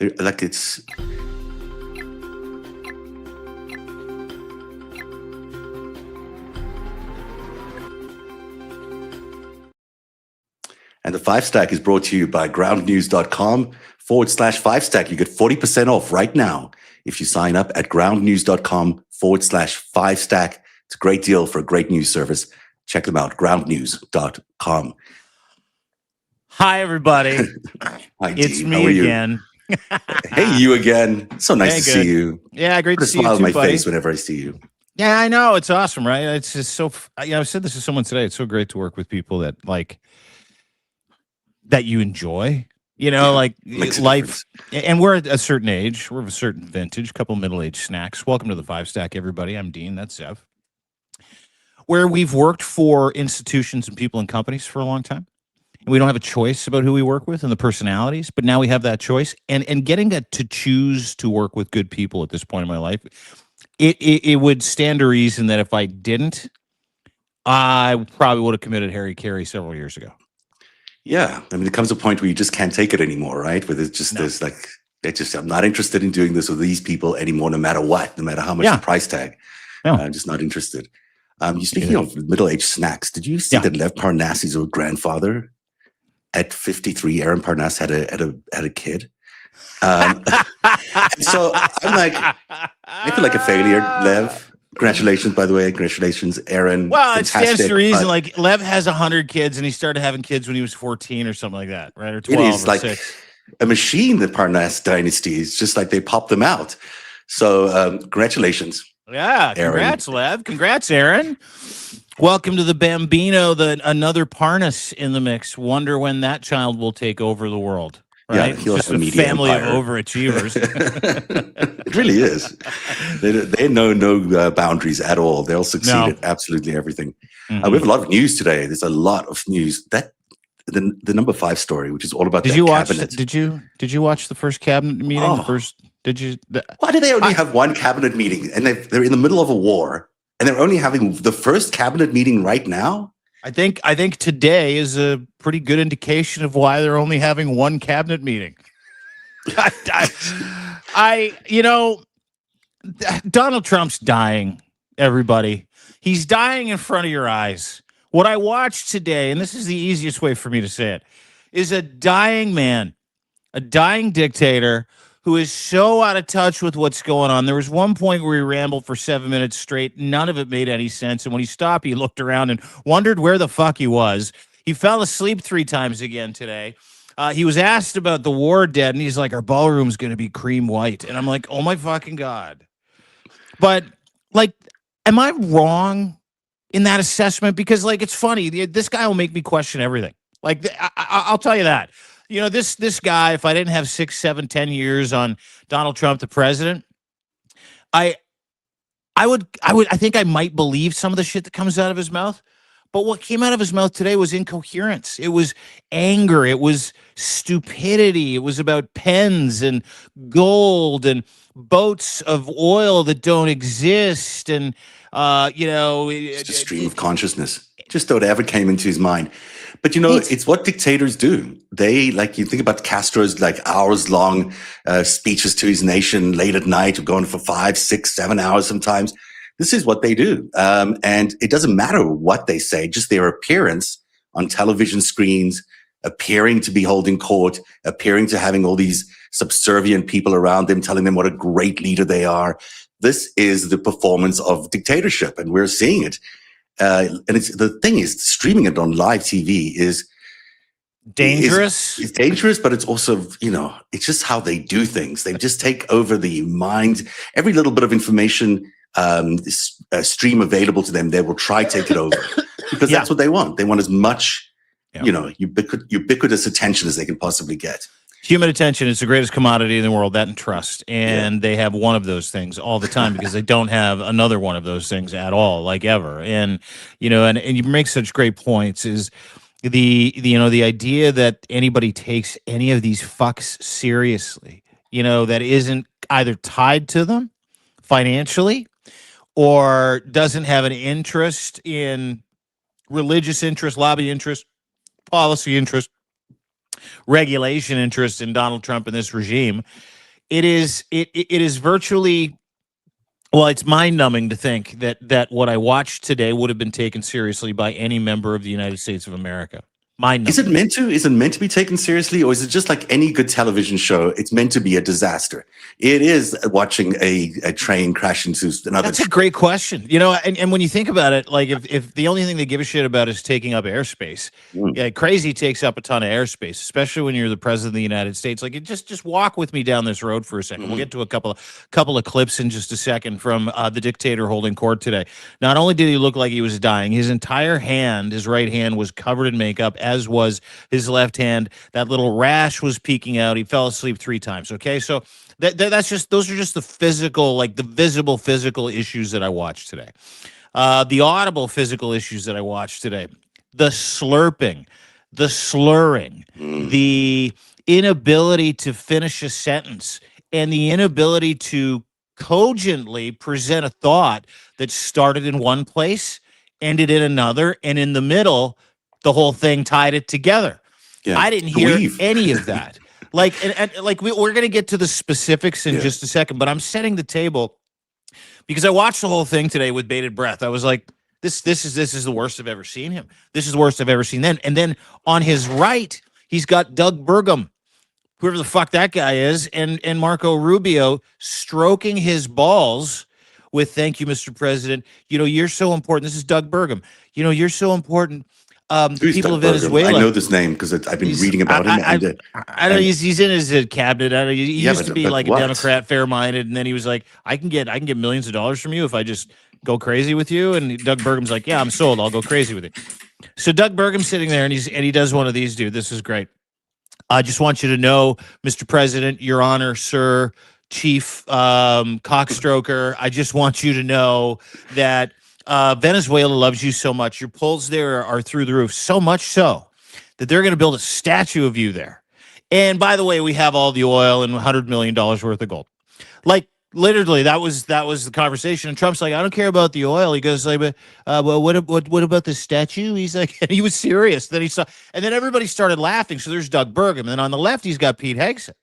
Like it's And the Five Stack is brought to you by groundnews.com/Fivestack. You get 40% off right now if you sign up at groundnews.com/Fivestack. It's a great deal for a great news service. Check them out, groundnews.com. Hi, everybody. Hi, It's Dean. me How are you? again. Hey, you again. So nice Hey, to good. see you. Yeah, great Put to a see you smile on too, my buddy. face whenever I see you. Yeah, I know. It's awesome, right? It's just so, I said this to someone today. It's so great to work with people that that you enjoy, Yeah, like makes a life. difference. And we're at a certain age. We're of a certain vintage, couple middle-aged snacks. Welcome to the Five Stack, everybody. I'm Dean. That's Zev. Where we've worked for institutions and people and companies for a long time. And we don't have a choice about who we work with and the personalities, but now we have that choice. And getting to choose to work with good people at this point in my life, it would stand to reason that if I didn't, I probably would have committed Harry Carey several years ago. Yeah. I mean, there comes a point where you just can't take it anymore, right? Where there's just this I'm not interested in doing this with these people anymore, no matter what, no matter how much the price tag. No. I'm just not interested. You speaking of middle-aged snacks, did you see that Lev Parnassi's old grandfather at 53, Aaron Parnass had a kid? So I'm like, I feel like a failure, Lev. Congratulations, by the way. Congratulations, Aaron. Well, it Fantastic, stands to reason. Like Lev has 100 kids, and he started having kids when he was 14 or something like that, right? Or 12 it is or like 6. a machine, the Parnass dynasty. It's just like they pop them out. So congratulations. Yeah, congrats, Aaron. Lev. Congrats, Aaron. Welcome to the Bambino, another Parnass in the mix. Wonder when that child will take over the world. Right? Yeah, he'll it's just have a a media family empire. of overachievers. It really is. They know no boundaries at all. They'll succeed at absolutely everything. Mm-hmm. We have a lot of news today. There's a lot of news. That the number 5 story, which is all about did that you watch? cabinet. Did you watch the first cabinet meeting? Oh. Did you? Why do they only have one cabinet meeting? And they're in the middle of a war, and they're only having the first cabinet meeting right now? I think today is a pretty good indication of why they're only having one cabinet meeting. Donald Trump's dying, everybody. He's dying in front of your eyes. What I watched today, and this is the easiest way for me to say it, is a dying man, a dying dictator who is so out of touch with what's going on. There was one point where he rambled for 7 minutes straight. None of it made any sense. And when he stopped, he looked around and wondered where the fuck he was. He fell asleep 3 times again today. He was asked about the war dead, and he's like, our ballroom's going to be cream white. And I'm like, oh, my fucking God. But, am I wrong in that assessment? Because, it's funny. This guy will make me question everything. I'll tell you that. This guy, if I didn't have 6, 7, 10 years on Donald Trump, the president, I think I might believe some of the shit that comes out of his mouth. But what came out of his mouth today was incoherence. It was anger. It was stupidity. It was about pens and gold and boats of oil that don't exist. And, it's a stream of consciousness. Just whatever came into his mind. But, it's what dictators do. They, you think about Castro's, hours-long speeches to his nation late at night, going for 5, 6, 7 hours sometimes. This is what they do. And it doesn't matter what they say, just their appearance on television screens, appearing to be holding court, appearing to having all these subservient people around them, telling them what a great leader they are. This is the performance of dictatorship, and we're seeing it. And the thing is, streaming it on live TV is dangerous. It's dangerous, but it's also, it's just how they do things. They just take over the mind. Every little bit of information stream available to them, they will try to take it over because that's what they want. They want as much, ubiquitous attention as they can possibly get. Human attention is the greatest commodity in the world, that and trust. And they have one of those things all the time because they don't have another one of those things at all, ever. And, and you make such great points is the idea that anybody takes any of these fucks seriously, that isn't either tied to them financially or doesn't have an interest in religious interest, lobby interest, policy interest, regulation interest in Donald Trump and this regime. It is virtually, well, it's mind-numbing to think that what I watched today would have been taken seriously by any member of the United States of America. Mind-numbing. Is it meant to? Is it meant to be taken seriously, or is it just like any good television show? It's meant to be a disaster. It is watching a train crash into another. That's a great question. And when you think about it, like if the only thing they give a shit about is taking up airspace, crazy takes up a ton of airspace, especially when you're the president of the United States. Like, just walk with me down this road for a second. We'll get to a couple of clips in just a second from the dictator holding court today. Not only did he look like he was dying, his entire hand, his right hand, was covered in makeup, as was his left hand. That little rash was peeking out. He fell asleep 3 times. Okay, so those are just the physical, like the visible physical issues that I watched today. The audible physical issues that I watched today: the slurping, the slurring, the inability to finish a sentence, and the inability to cogently present a thought that started in one place, ended in another, and in the middle, the whole thing tied it together. Yeah. I didn't hear any of that. Like, and like we're going to get to the specifics in just a second, but I'm setting the table because I watched the whole thing today with bated breath. I was like, this is the worst I've ever seen him. This is the worst I've ever seen them. And then on his right, he's got Doug Burgum, whoever the fuck that guy is, and Marco Rubio stroking his balls with "Thank you, Mr. President. You're so important." This is Doug Burgum. You're so important. People of Venezuela. I know this name because I've been reading about him. I know he's in his cabinet. He used to be like a Democrat, fair-minded, and then he was like, "I can get millions of dollars from you if I just go crazy with you." And Doug Burgum's like, "Yeah, I'm sold. I'll go crazy with it." So Doug Burgum's sitting there, and he does one of these, dude. This is great. I just want you to know, Mr. President, Your Honor, Sir, Chief Cockstroker. I just want you to know that Venezuela loves you so much. Your polls there are through the roof, so much so that they're going to build a statue of you there. And by the way, we have all the oil and $100 million worth of gold. Like, literally, that was the conversation. And Trump's like, "I don't care about the oil." He goes like, "Well, what about the statue?" He's like, and he was serious. Then and then everybody started laughing. So there's Doug Burgum, and then on the left he's got Pete Hegseth.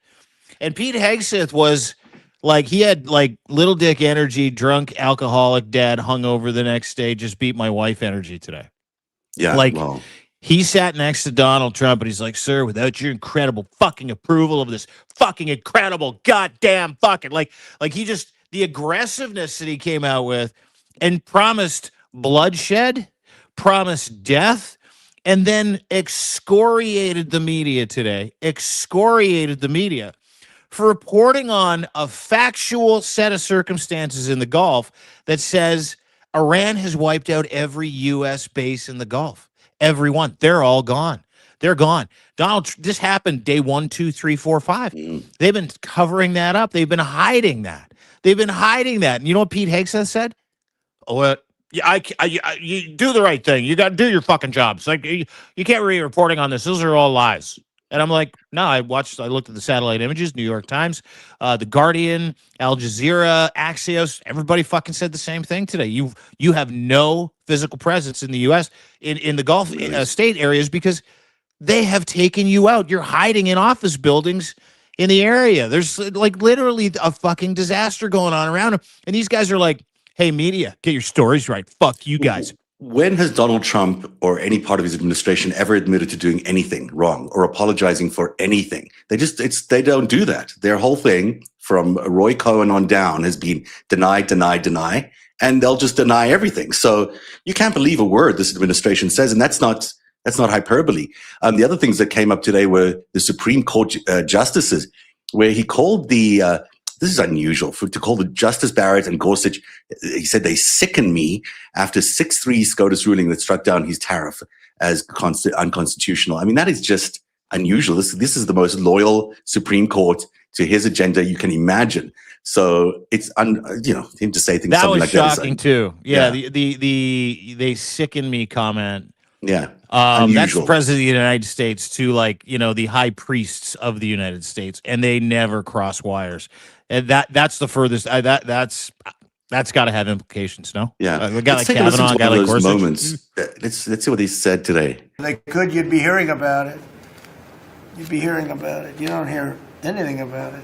And Pete Hegseth was like, he had like little dick energy, drunk, alcoholic, dad, hungover the next day, just beat my wife energy today. Yeah, like. Well. He sat next to Donald Trump, and he's like, "Sir, without your incredible fucking approval of this fucking incredible goddamn fucking," like he just, the aggressiveness that he came out with and promised bloodshed, promised death, and then excoriated the media today, for reporting on a factual set of circumstances in the Gulf that says Iran has wiped out every U.S. base in the Gulf. Everyone, they're all gone. They're gone. This happened day 1, 2, 3, 4, 5. They've been covering that up. They've been hiding that. And you know what Pete Hegseth said? "Oh, yeah, you do the right thing. You got to do your fucking jobs. Like, you can't be reporting on this. Those are all lies." And I'm like, no, I looked at the satellite images, New York Times, The Guardian, Al Jazeera, Axios. Everybody fucking said the same thing today. You have no physical presence in the U.S., in the Gulf state areas, because they have taken you out. You're hiding in office buildings in the area. There's like literally a fucking disaster going on around them. And these guys are like, "Hey, media, get your stories right. Fuck you guys." When has Donald Trump or any part of his administration ever admitted to doing anything wrong or apologizing for anything? They don't do that. Their whole thing from Roy Cohen on down has been deny, and they'll just deny everything. So you can't believe a word this administration says, and that's not hyperbole. The other things that came up today were the Supreme Court justices, where he called this is unusual to call the Justice Barrett and Gorsuch. He said they sicken me after 6-3 SCOTUS ruling that struck down his tariff as unconstitutional. I mean, that is just unusual. This is the most loyal Supreme Court to his agenda you can imagine. So it's him to say things that something was like shocking that. Too. Yeah, yeah. The they sicken me comment. Yeah. That's the president of the United States to the high priests of the United States, and they never cross wires. And that's the furthest. That's got to have implications, no? Yeah. A guy like Kavanaugh, a guy like Gorsuch. Moments. Let's see what he said today. They could, you'd be hearing about it. you'd be hearing about it. You don't hear anything about it.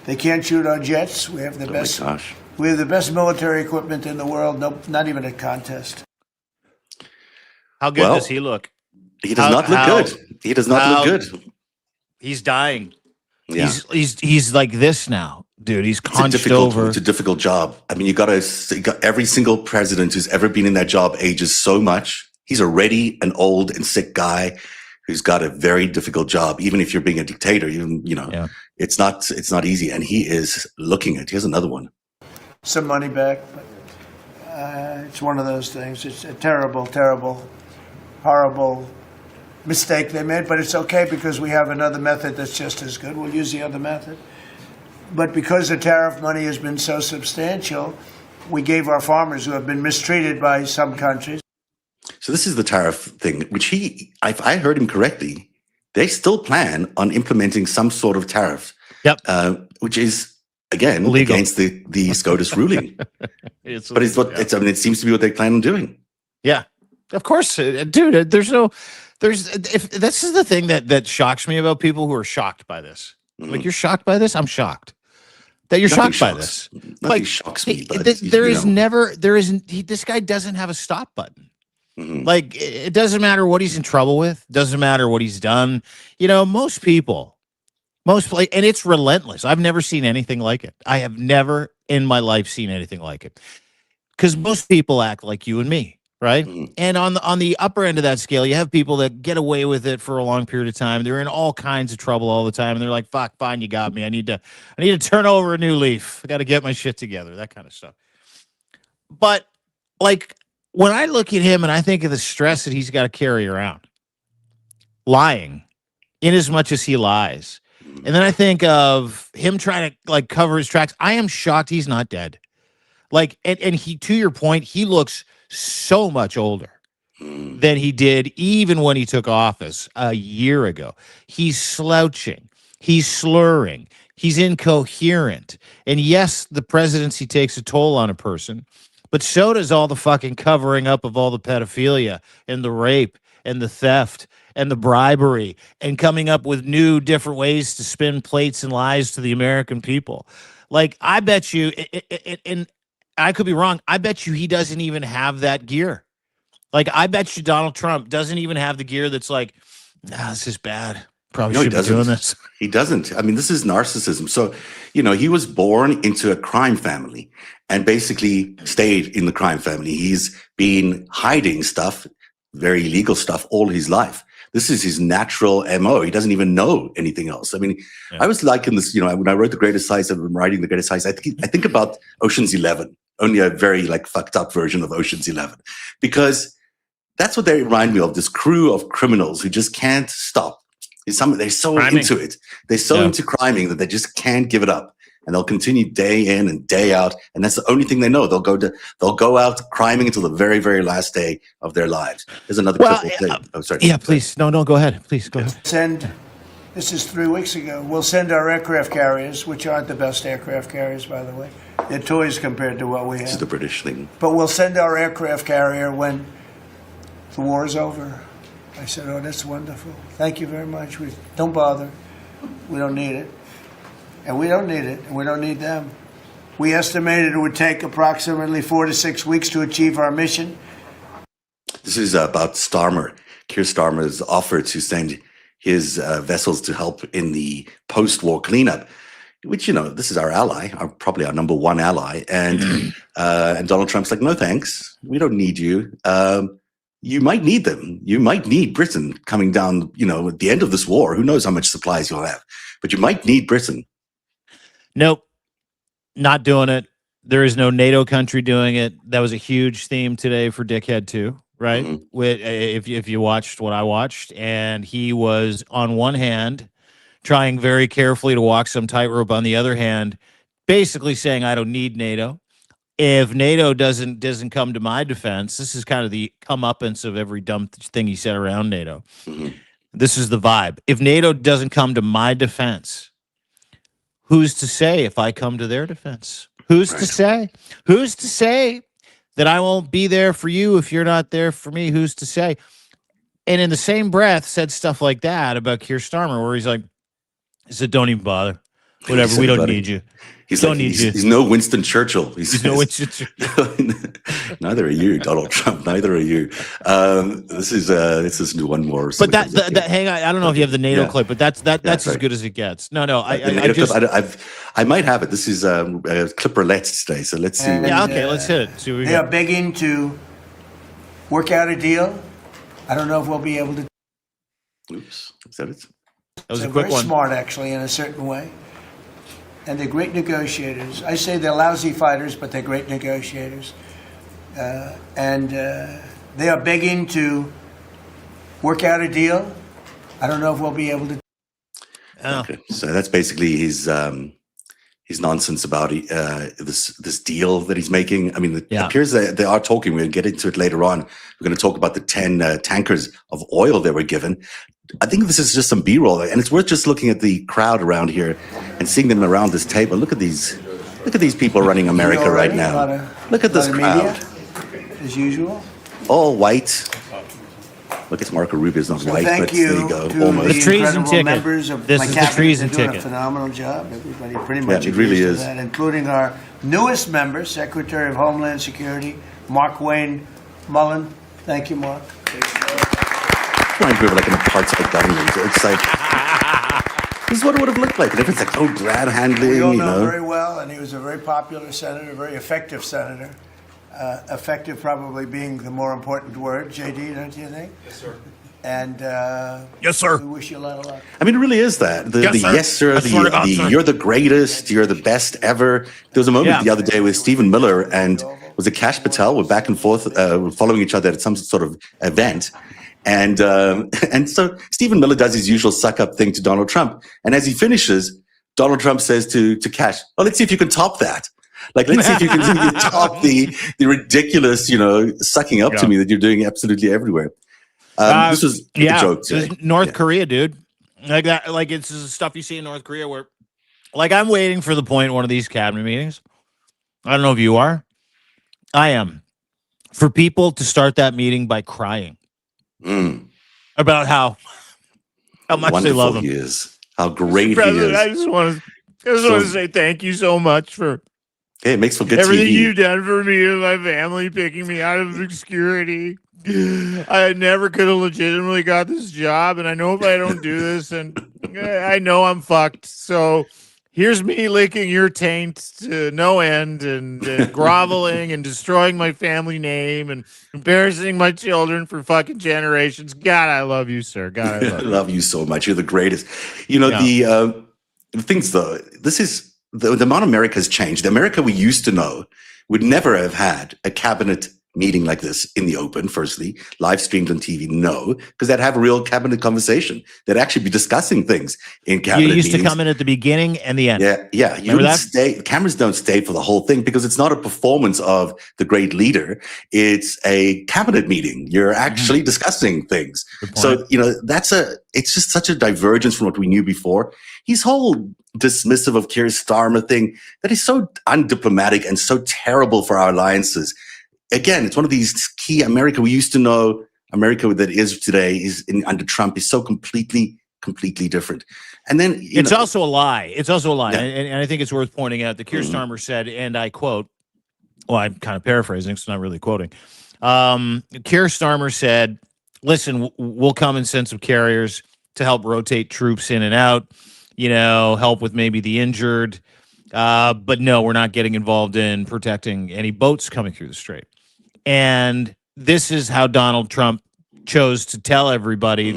They can't shoot our jets. We have the best. My gosh. We have the best military equipment in the world. No, not even a contest. How good does he look? He does not look good. He does not look good. He's dying. Yeah. He's like this now, dude. He's hunched over. It's a difficult job. I mean, you got every single president who's ever been in that job ages so much. He's already an old and sick guy who's got a very difficult job. Even if you're being a dictator, it's not easy. And he is looking at. Here's another one. Some money back, but it's one of those things. It's a terrible, terrible, horrible mistake they made, but it's okay because we have another method that's just as good. We'll use the other method. But because the tariff money has been so substantial, we gave our farmers, who have been mistreated by some countries. So this is the tariff thing, which if I heard him correctly, they still plan on implementing some sort of tariff. Yep. Which is, again, illegal against the SCOTUS ruling. It seems to be what they plan on doing. Yeah, of course, dude. This is the thing that shocks me about people who are shocked by this. Mm-hmm. Like, you're shocked by this? I'm shocked that you're shocked by this. Nothing shocks me. But this guy doesn't have a stop button. Mm-hmm. Like, it doesn't matter what he's in trouble with. Doesn't matter what he's done. Most people, and it's relentless. I've never seen anything like it. I have never in my life seen anything like it. Because most people act like you and me. Right. Mm-hmm. And on the upper end of that scale, you have people that get away with it for a long period of time. They're in all kinds of trouble all the time. And they're like, fuck, fine, you got me. I need to turn over a new leaf. I got to get my shit together. That kind of stuff. But like, when I look at him and I think of the stress that he's got to carry around, lying in as much as he lies. And then I think of him trying to like cover his tracks. I am shocked he's not dead. Like, and he, to your point, he looks so much older than he did even when he took office a year ago. He's slouching. He's slurring. He's incoherent. And yes, the presidency takes a toll on a person, but so does all the fucking covering up of all the pedophilia and the rape and the theft and the bribery and coming up with new, different ways to spin plates and lies to the American people. Like, I bet you, and I could be wrong, I bet you he doesn't even have that gear. Like, I bet you Donald Trump doesn't even have the gear that's like, this is bad. Probably should be doing this. He doesn't. I mean, this is narcissism. So, he was born into a crime family and basically stayed in the crime family. He's been hiding stuff, very illegal stuff, all his life. This is his natural MO. He doesn't even know anything else. I mean, I was liking this, when I wrote The Greatest Heist, I'm writing The Greatest Heist, I think about Ocean's 11, only a very like fucked up version of Ocean's 11, because that's what they remind me of, this crew of criminals who just can't stop. They're so into it. They're so into criming that they just can't give it up. And they'll continue day in and day out. And that's the only thing they know. They'll go out criming until the very, very last day of their lives. There's another clip. Oh, sorry. Yeah, please. No, go ahead. Please go ahead. This is 3 weeks ago. We'll send our aircraft carriers, which aren't the best aircraft carriers, by the way. They're toys compared to what we have. This is the British thing. But we'll send our aircraft carrier when the war is over. I said, oh, that's wonderful. Thank you very much. Don't bother. We don't need it. And we don't need it, and we don't need them. We estimated it would take approximately 4 to 6 weeks to achieve our mission. This is about Starmer. Keir Starmer's offer to send his vessels to help in the post-war cleanup, which, this is our ally, probably our number one ally. And Donald Trump's like, no, thanks. We don't need you. You might need them. You might need Britain coming down, at the end of this war. Who knows how much supplies you'll have. But you might need Britain. Nope, not doing it. There is no NATO country doing it. That was a huge theme today for Dickhead 2, right? Mm-hmm. If you watched what I watched, and he was on one hand trying very carefully to walk some tightrope, on the other hand, basically saying, I don't need NATO. If NATO doesn't come to my defense, this is kind of the comeuppance of every dumb thing he said around NATO. Mm-hmm. This is the vibe. If NATO doesn't come to my defense, who's to say if I come to their defense? Who's to say? Who's to say that I won't be there for you if you're not there for me? Who's to say? And in the same breath said stuff like that about Keir Starmer, where he said, don't even bother. Whatever, we don't need you. He's don't like, need you. He's no Winston Churchill. He's no Winston Churchill. Neither are you, Donald Trump. Neither are you. This is one more. But that hang on, I don't know if you have the NATO clip, but that's as good as it gets. No, I might have it. This is clip roulette today, so let's see. Let's hit it. See what we they are begging to work out a deal. I don't know if we'll be able to. Oops, is that it? That was a quick very one. Smart, actually, in a certain way. And they're great negotiators. I say they're lousy fighters, but they're great negotiators. And they are begging to work out a deal. I don't know if we'll be able to. Okay, so that's basically his nonsense about this deal that he's making. I mean, it appears that they are talking. We'll get into it later on. We're going to talk about the 10 tankers of oil they were given. I think this is just some B-roll, and it's worth just looking at the crowd around here and seeing them around this table. Look at these people running America right now. Look at this crowd. As usual. All white. Look, it's Marco Rubio's not white, but there you go. Almost. The treason ticket. This is the treason ticket. Doing a phenomenal job. Everybody pretty much it really is. that, including our newest member, Secretary of Homeland Security, Mark Wayne Mullen. Thank you, Mark. Reminds me of like an apartheid government. It's like this is what it would have looked like. And everyone's like, oh, Brad handling, We all know very well, and he was a very popular senator, a very effective senator. Effective probably being the more important word, JD, don't you think? Yes, sir. And yes, sir. We wish you a lot of luck. I mean, it really is that. Yes, sir. You're the greatest. You're the best ever. There was a moment the other day with Stephen Miller and was it Kash Patel? We're back and forth, following each other at some sort of event. And so Stephen Miller does his usual suck-up thing to Donald Trump. And as he finishes, Donald Trump says to Kash, "Oh, let's see if you can top that. Like, let's see if you can top the ridiculous, sucking up to me that you're doing absolutely everywhere." This was a joke. North Korea, dude. Like that. Like it's stuff you see in North Korea where, like, I'm waiting for the point in one of these cabinet meetings. I don't know if you are. I am. For people to start that meeting by crying. About how much wonderful they love him. He is. How great President, he is. I just want to say thank you so much for it makes for good everything TV. you've done for me and my family, picking me out of obscurity. I never could have legitimately got this job, and I know if I don't do this, and I know I'm fucked. So here's me licking your taint to no end and groveling and destroying my family name and embarrassing my children for fucking generations. God, I love you, sir. God, I love you. Love you so much. You're the greatest. The things, though, this is the amount America has changed. The America we used to know would never have had a cabinet meeting like this in the open, firstly, live streamed on TV, no, because they'd have a real cabinet conversation. They'd actually be discussing things in cabinet You used meetings. to come in at the beginning and the end. Yeah. You don't stay. Cameras don't stay for the whole thing because it's not a performance of the great leader. It's a cabinet meeting. You're actually discussing things. So, it's just such a divergence from what we knew before. His whole dismissive of Keir Starmer thing that is so undiplomatic and so terrible for our alliances. Again, it's one of these key America we used to know. America that is today under Trump is so completely different. And then it's also a lie. It's also a lie. Yeah. And I think it's worth pointing out that Keir Starmer said, and I quote, well, I'm kind of paraphrasing, so not really quoting. Keir Starmer said, listen, we'll come and send some carriers to help rotate troops in and out, help with maybe the injured. But no, we're not getting involved in protecting any boats coming through the strait. And this is how Donald Trump chose to tell everybody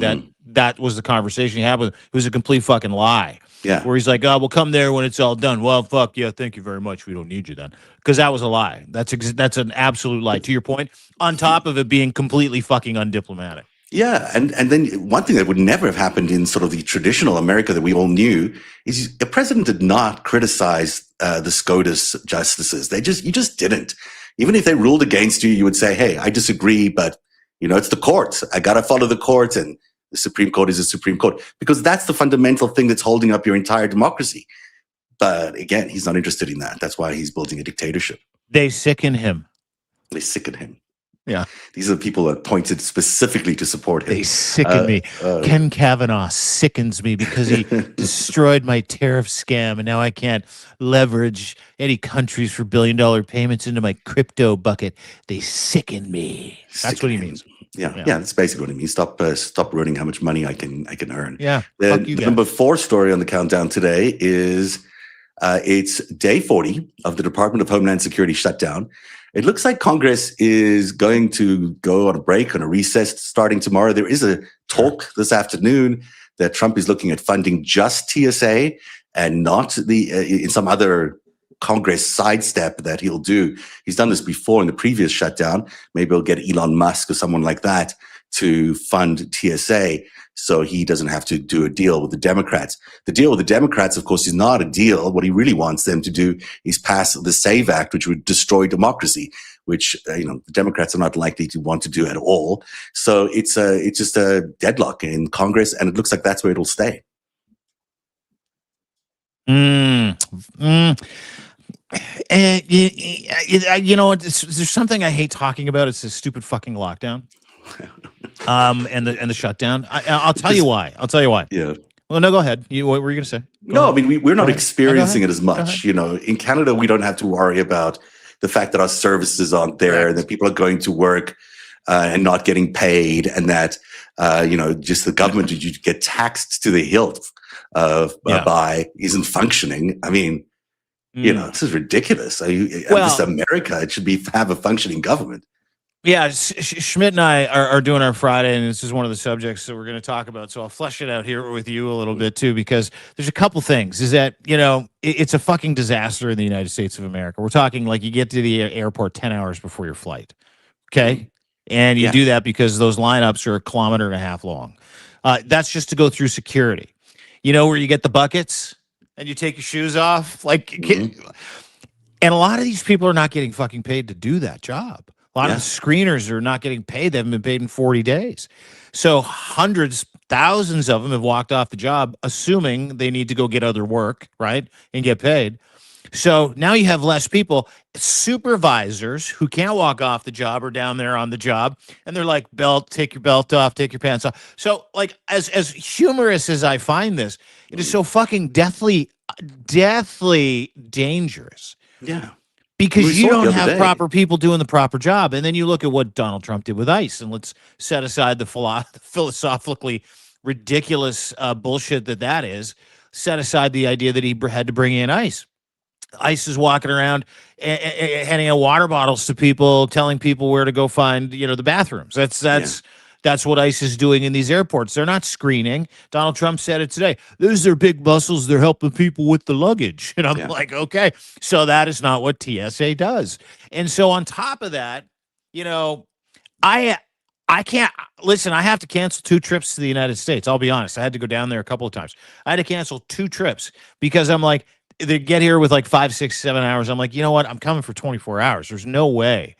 that was the conversation he had with him. It was a complete fucking lie. Yeah. Where he's like, oh, we'll come there when it's all done. Well, fuck, yeah, thank you very much. We don't need you then. Because that was a lie. That's an absolute lie. To your point, on top of it being completely fucking undiplomatic. Yeah, and then one thing that would never have happened in sort of the traditional America that we all knew is the president did not criticize the SCOTUS justices. You just didn't. Even if they ruled against you, you would say, hey, I disagree, but it's the courts. I got to follow the courts, and the Supreme Court is the Supreme Court, because that's the fundamental thing that's holding up your entire democracy. But again, he's not interested in that. That's why he's building a dictatorship. They sicken him. They sicken him. Yeah. These are the people appointed specifically to support him. They sicken me. Ken Kavanaugh sickens me because he destroyed my tariff scam, and now I can't leverage any countries for billion-dollar payments into my crypto bucket. They sicken me. That's what he means. Yeah, that's basically what I mean. Stop ruining how much money I can earn. Yeah. The number 4 story on the countdown today is it's day 40 of the Department of Homeland Security shutdown. It looks like Congress is going to go on a break, on a recess starting tomorrow. There is a talk this afternoon that Trump is looking at funding just TSA and not in some other Congress sidestep that he'll do. He's done this before in the previous shutdown. Maybe he'll get Elon Musk or someone like that to fund TSA so he doesn't have to do a deal with the Democrats. The deal with the Democrats, of course, is not a deal. What he really wants them to do is pass the SAVE Act, which would destroy democracy, which the Democrats are not likely to want to do at all. So it's just a deadlock in Congress, and it looks like that's where it'll stay. And you know, there's something I hate talking about. It's this stupid fucking lockdown, and the shutdown. I'll tell you why. Yeah. Well, no, go ahead. What were you going to say? I mean, we're not experiencing it as much. In Canada, we don't have to worry about the fact that our services aren't there, and that people are going to work and not getting paid, and that just the government that you get taxed to the hilt by isn't functioning. I mean. This is ridiculous. This is America. It should have a functioning government. Yeah, Schmidt and I are doing our Friday, and this is one of the subjects that we're going to talk about. So I'll flesh it out here with you a little bit too, because there's a couple things. Is that it's a fucking disaster in the United States of America. We're talking like you get to the airport 10 hours before your flight, okay, and you do that because those lineups are 1.5 kilometers long. That's just to go through security. You know where you get the buckets? And you take your shoes off, and a lot of these people are not getting fucking paid to do that job. A lot of the screeners are not getting paid. They haven't been paid in 40 days. So hundreds, thousands of them have walked off the job, assuming they need to go get other work, right, and get paid. So now you have less people. Supervisors who can't walk off the job are down there on the job, and they're like, take your belt off, take your pants off. So, like, as humorous as I find this, it is so fucking deathly dangerous. Yeah. Because you don't have proper people doing the proper job. And then you look at what Donald Trump did with ICE, and let's set aside the philosophically ridiculous bullshit that is. Set aside the idea that he had to bring in ICE. ICE is walking around handing out water bottles to people, telling people where to go find, the bathrooms. That's what ICE is doing in these airports. They're not screening. Donald Trump said it today. Those are big muscles. They're helping people with the luggage. And I'm like, okay, so that is not what TSA does. And so on top of that, I can't listen. I have to cancel 2 trips to the United States. I'll be honest. I had to go down there a couple of times. I had to cancel 2 trips because I'm like, they get here with like 5, 6, 7 hours. I'm like, you know what? I'm coming for 24 hours. There's no way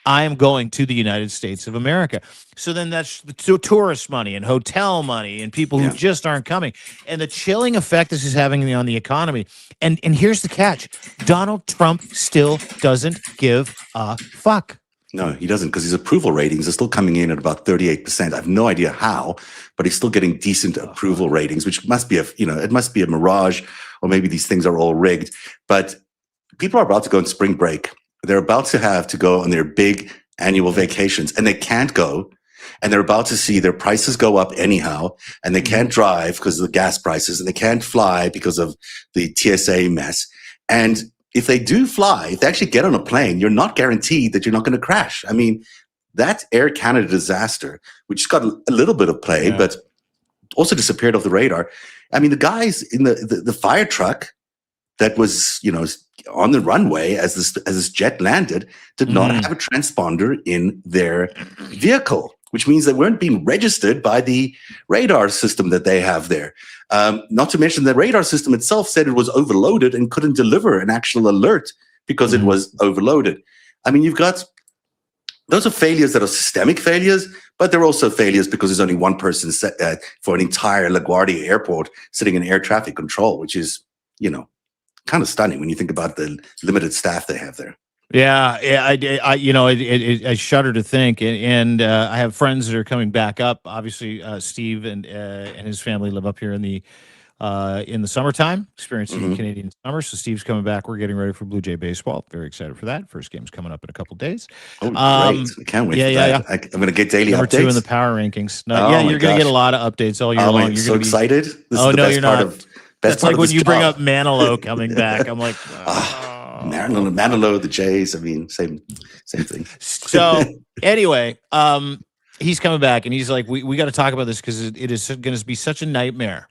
I am going to the United States of America. So then that's the tourist money and hotel money and people who just aren't coming. And the chilling effect this is having on the economy. And here's the catch. Donald Trump still doesn't give a fuck. No, he doesn't, because his approval ratings are still coming in at about 38%. I have no idea how, but he's still getting decent approval ratings, which must be it must be a mirage, or maybe these things are all rigged. But people are about to go on spring break. They're about to have to go on their big annual vacations, and they can't go. And they're about to see their prices go up anyhow, and they can't drive because of the gas prices, and they can't fly because of the TSA mess. And if they do fly, if they actually get on a plane, you're not guaranteed that you're not going to crash. I mean, that Air Canada disaster, which got a little bit of play, but also disappeared off the radar. I mean, the guys in the fire truck that was, on the runway as this jet landed did not have a transponder in their vehicle, which means they weren't being registered by the radar system that they have there. Not to mention the radar system itself said it was overloaded and couldn't deliver an actual alert because it was overloaded. I mean, those are failures that are systemic failures, but they're also failures because there's only one person for an entire LaGuardia airport sitting in air traffic control, which is, kind of stunning when you think about the limited staff they have there. Yeah, I shudder to think, and I have friends that are coming back up. Obviously, Steve and his family live up here in the summertime, experiencing the Canadian summer. So Steve's coming back. We're getting ready for Blue Jay baseball. Very excited for that. First game's coming up in a couple days. Oh, great! I can't wait for that. Yeah. I'm going to get daily Number updates. 2 in the power rankings. No, Oh you're going to get a lot of updates all year long. I'm You're so excited. This is the no, best you're part not. of. That's like when you bring up Manilow coming back. I'm like, Manilow, the Jays. I mean, same thing. So anyway, he's coming back, and he's like, we got to talk about this because it is going to be such a nightmare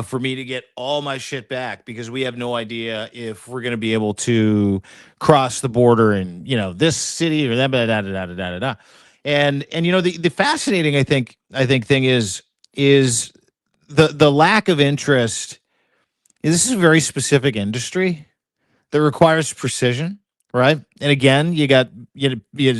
for me to get all my shit back, because we have no idea if we're going to be able to cross the border in this city or that. And the fascinating I think thing is the lack of interest. This is a very specific industry that requires precision, right? And again, you got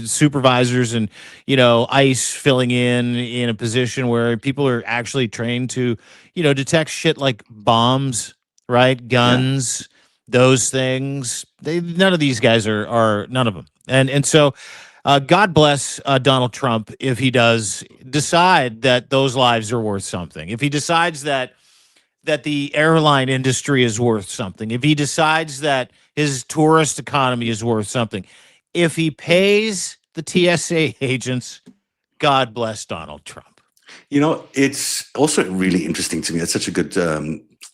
supervisors and ICE filling in a position where people are actually trained to detect shit like bombs, right? Guns, those things. None of these guys are none of them. And so God bless Donald Trump if he does decide that those lives are worth something. If he decides that the airline industry is worth something, if he decides that his tourist economy is worth something, if he pays the TSA agents, God bless Donald Trump. It's also really interesting to me. That's such a good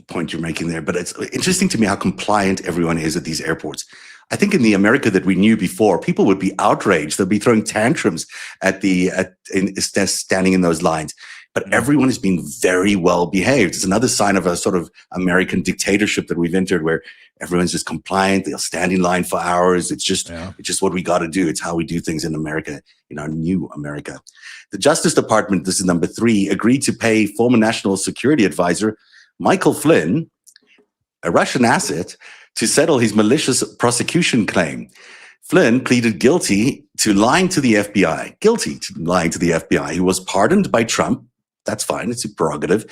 point you're making there. But it's interesting to me how compliant everyone is at these airports. I think in the America that we knew before, people would be outraged. They'll be throwing tantrums standing in those lines. But everyone has been very well behaved. It's another sign of a sort of American dictatorship that we've entered, where everyone's just compliant. They'll stand in line for hours. It's just what we got to do. It's how we do things in America, in our new America. The Justice Department, this is number 3, agreed to pay former National Security Advisor Michael Flynn, a Russian asset, to settle his malicious prosecution claim. Flynn pleaded guilty to lying to the FBI. He was pardoned by Trump. That's fine. It's a prerogative.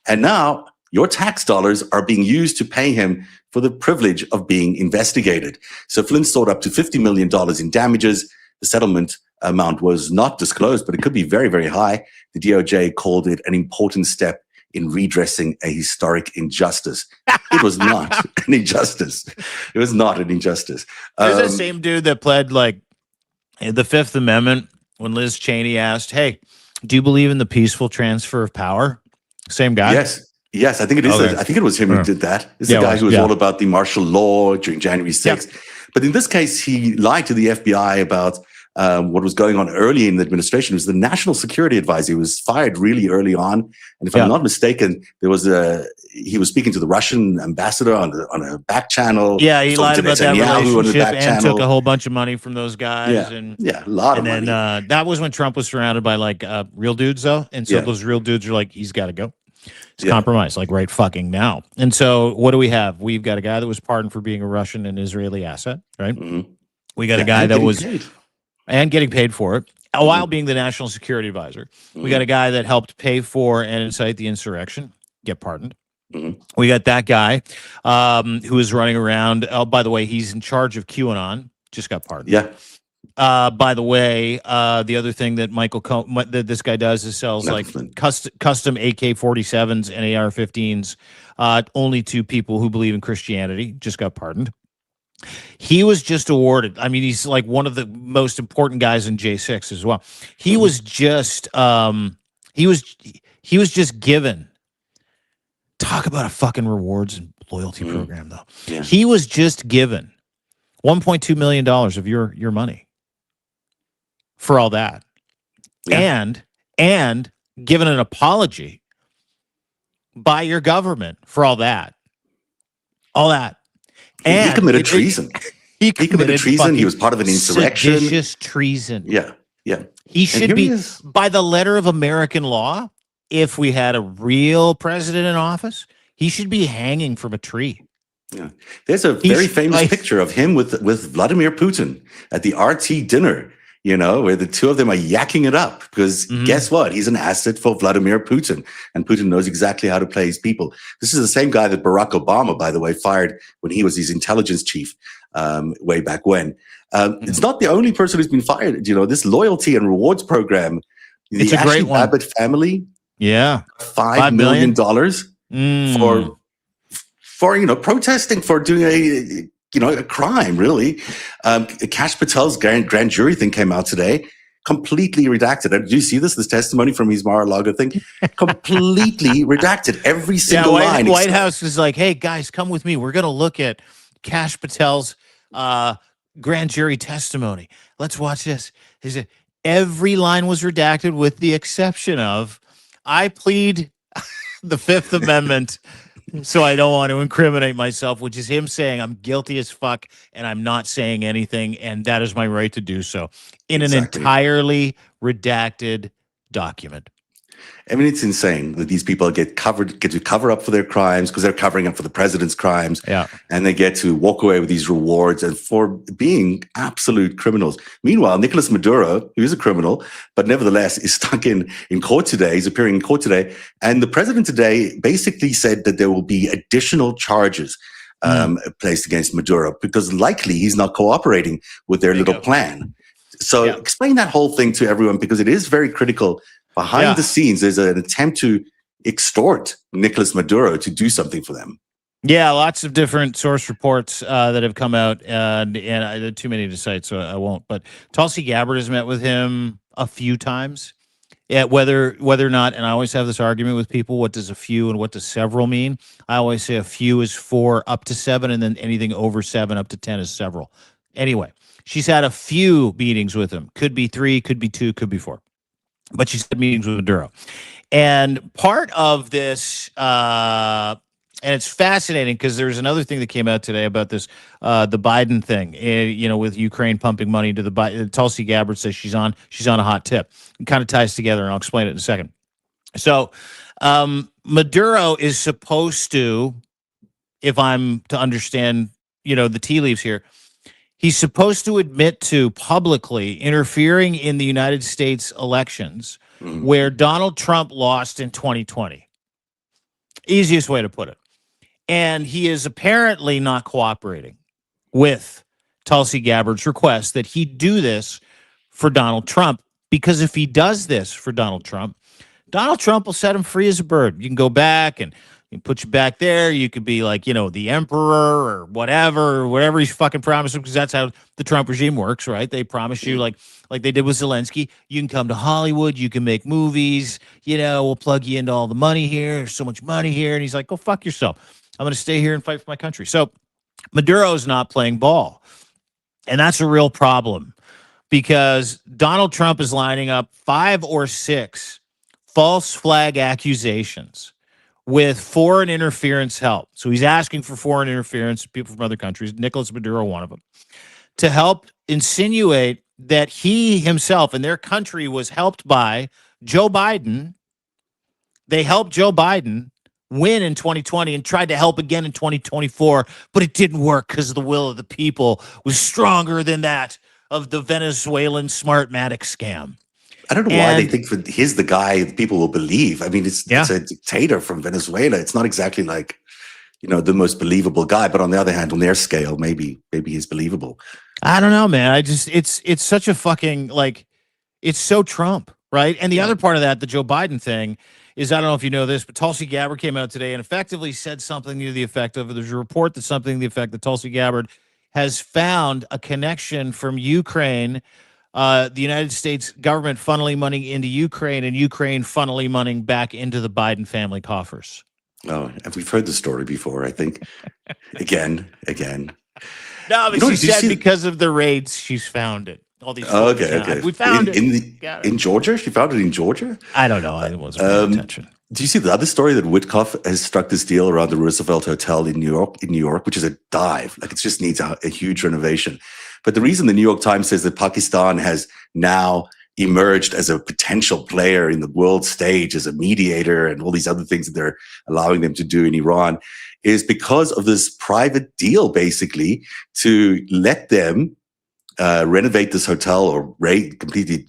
And now your tax dollars are being used to pay him for the privilege of being investigated. So Flynn sought up to $50 million in damages. The settlement amount was not disclosed, but it could be very, very high. The DOJ called it an important step in redressing a historic injustice. It was not an injustice. It was not an injustice. There's that same dude that pled like the Fifth Amendment when Liz Cheney asked, "Hey, do you believe in the peaceful transfer of power?" Same guy? Yes. I think it is. Okay. I think it was him who did that. It's the guy who was all about the martial law during January 6th. But in this case, he lied to the FBI about what was going on early in the administration. It was the national security advisor. He was fired really early on. And if I'm not mistaken, he was speaking to the Russian ambassador on a back channel. Yeah, he lied about that relationship and took a whole bunch of money from those guys. A lot of money. And then that was when Trump was surrounded by like real dudes, though. And so those real dudes are like, he's got to go. It's compromised, like right fucking now. And so what do we have? We've got a guy that was pardoned for being a Russian and Israeli asset, right? Mm-hmm. We got a guy that was and getting paid for it while being the national security advisor. We got a guy that helped pay for and incite the insurrection, get pardoned. We got that guy who is running around. Oh, by the way, he's in charge of QAnon. Just got pardoned. By the way, the other thing that that this guy does is sells like custom AK-47s and AR-15s only to people who believe in Christianity. Just got pardoned. He was just awarded. I mean, he's like one of the most important guys in J6 as well. He was just he was just given. Talk about a fucking rewards and loyalty program, though. Yeah. He was just given $1.2 million of your money for all that, and given an apology by your government for all that. And he committed treason. He committed treason. He was part of an insurrection. Seditious treason. Yeah. He should be, by the letter of American law, if we had a real president in office, he should be hanging from a tree. Yeah. There's a very famous picture of him with Vladimir Putin at the RT dinner. where the two of them are yakking it up because guess what? He's an asset for Vladimir Putin, and Putin knows exactly how to play his people. This is the same guy that Barack Obama, by the way, fired when he was his intelligence chief way back when. It's not the only person who's been fired. This loyalty and rewards program, it's a great one. Abbott family, $5 million for protesting for doing a crime, really. Kash Patel's grand jury thing came out today, completely redacted. Did you see this testimony from his Mar-a-Lago thing? Completely redacted. Every single line. White House is like, hey, guys, come with me. We're going to look at Kash Patel's grand jury testimony. Let's watch this. Every line was redacted with the exception of, I plead the Fifth Amendment so I don't want to incriminate myself, which is him saying I'm guilty as fuck and I'm not saying anything, and that is my right to do so in an entirely redacted document. I mean, it's insane that these people get to cover up for their crimes because they're covering up for the president's crimes. Yeah. And they get to walk away with these rewards and for being absolute criminals. Meanwhile, Nicolas Maduro, who is a criminal, but nevertheless is stuck in court today. He's appearing in court today. And the president today basically said that there will be additional charges placed against Maduro because likely he's not cooperating with their little plan. So explain that whole thing to everyone because it is very critical. Behind the scenes, there's an attempt to extort Nicolas Maduro to do something for them. Yeah, lots of different source reports that have come out, and I had too many to cite, so I won't. But Tulsi Gabbard has met with him a few times. Yeah, whether or not, and I always have this argument with people: what does a few and what does several mean? I always say a few is 4 up to 7, and then anything over 7 up to 10 is several. Anyway, she's had a few meetings with him. Could be 3, could be 2, could be 4. But she's had meetings with Maduro. And part of this, and it's fascinating because there's another thing that came out today about this, the Biden thing, with Ukraine pumping money into the Biden. Tulsi Gabbard says she's on a hot tip. It kind of ties together, and I'll explain it in a second. So Maduro is supposed to, if I'm to understand, the tea leaves here, he's supposed to admit to publicly interfering in the United States elections where Donald Trump lost in 2020. Easiest way to put it. And he is apparently not cooperating with Tulsi Gabbard's request that he do this for Donald Trump, because if he does this for Donald Trump will set him free as a bird. You can go back and put you back there. You could be like, the emperor or whatever he's fucking promised him, because that's how the Trump regime works, right? They promise you, like they did with Zelensky, you can come to Hollywood, you can make movies, we'll plug you into all the money here. There's so much money here. And he's like, go fuck yourself. I'm going to stay here and fight for my country. So Maduro's not playing ball. And that's a real problem because Donald Trump is lining up 5 or 6 false flag accusations with foreign interference help. So he's asking for foreign interference, people from other countries, Nicolas Maduro, one of them, to help insinuate that he himself and their country was helped by Joe Biden. They helped Joe Biden win in 2020 and tried to help again in 2024, but it didn't work because the will of the people was stronger than that of the Venezuelan Smartmatic scam. I don't know why they think he's the guy people will believe. I mean, it's a dictator from Venezuela. It's not exactly like, the most believable guy. But on the other hand, on their scale, maybe he's believable. I don't know, man. It's such a fucking, it's so Trump, right? And the other part of that, the Joe Biden thing, is, I don't know if you know this, but Tulsi Gabbard came out today and effectively said something to the effect of, there's a report that something to the effect that Tulsi Gabbard has found a connection from Ukraine, the United States government funneling money into Ukraine and Ukraine funneling money back into the Biden family coffers. Oh, and we've heard the story before, I think. Again. No, but she said because of the raids, she's found it. All these okay. We found it. In Georgia? She found it in Georgia? I don't know. I wasn't paying attention. Do you see the other story that Witkoff has struck this deal around the Roosevelt Hotel in New York, which is a dive. It just needs a huge renovation. But the reason the New York Times says that Pakistan has now emerged as a potential player in the world stage, as a mediator and all these other things that they're allowing them to do in Iran, is because of this private deal, basically, to let them renovate this hotel or completely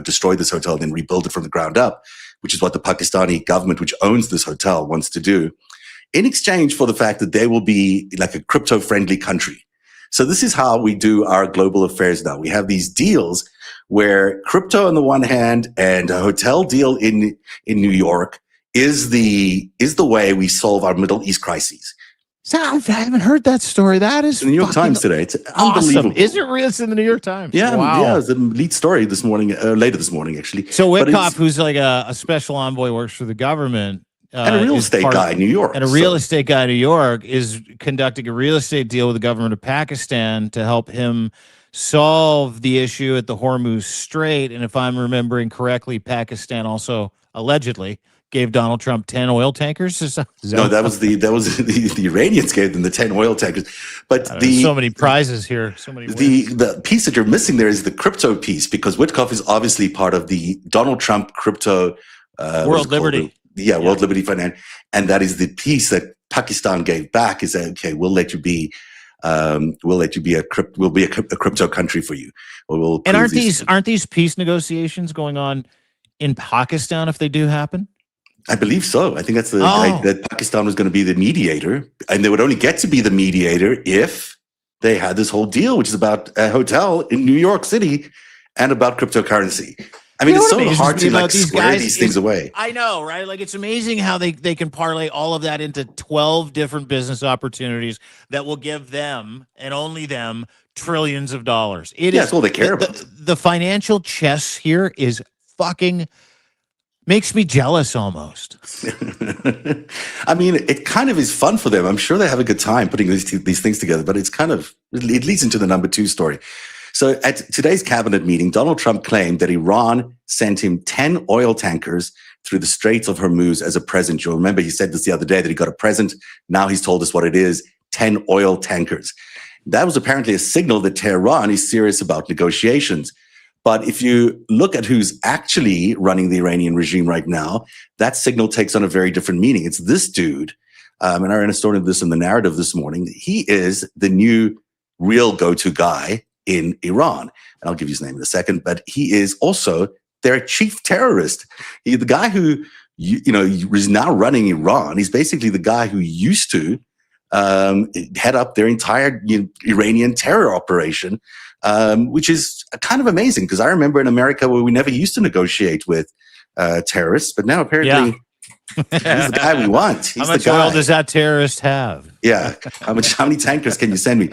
destroy this hotel, then rebuild it from the ground up, which is what the Pakistani government, which owns this hotel, wants to do, in exchange for the fact that they will be like a crypto-friendly country. So this is how we do our global affairs now. We have these deals where crypto on the one hand and a hotel deal in New York is the way we solve our Middle East crises. So I haven't heard that story. That is in the New York Times today. It's awesome. Unbelievable. Is it real? It's in the New York Times. Yeah, wow. Yeah, it's a lead story this morning, later this morning, actually. So Witkoff, who's like a special envoy, works for the government. And a real estate guy in New York. And a real estate guy in New York is conducting a real estate deal with the government of Pakistan to help him solve the issue at the Hormuz Strait. And if I'm remembering correctly, Pakistan also allegedly gave Donald Trump 10 oil tankers. No, that was the Iranians gave them the 10 oil tankers. But so many prizes here, so many wins. The piece that you're missing there is the crypto piece, because Witkoff is obviously part of the Donald Trump crypto World Liberty. World Liberty Finance, and that is the piece that Pakistan gave back. Is that okay? We'll let you be a crypto country for you. And aren't these peace negotiations going on in Pakistan if they do happen? I believe so. I think that's that Pakistan was going to be the mediator, and they would only get to be the mediator if they had this whole deal, which is about a hotel in New York City and about cryptocurrency. I mean, it's so hard to square these things away. I know, right? Like, it's amazing how they can parlay all of that into 12 different business opportunities that will give them and only them trillions of dollars. That's all they care about. The financial chess here is fucking makes me jealous almost. I mean, it kind of is fun for them. I'm sure they have a good time putting these things together, but it leads into the number 2 story. So at today's cabinet meeting, Donald Trump claimed that Iran sent him 10 oil tankers through the Straits of Hormuz as a present. You'll remember he said this the other day, that he got a present. Now he's told us what it is, 10 oil tankers. That was apparently a signal that Tehran is serious about negotiations. But if you look at who's actually running the Iranian regime right now, that signal takes on a very different meaning. It's this dude, and I ran a story of this in the narrative this morning. He is the new real go-to guy in Iran. And I'll give you his name in a second, but he is also their chief terrorist. The guy who, is now running Iran. He's basically the guy who used to head up their entire Iranian terror operation, which is kind of amazing, because I remember in America where we never used to negotiate with terrorists, but now apparently he's the guy we want. He's How much the guy. oil does that terrorist have? Yeah. How many tankers can you send me?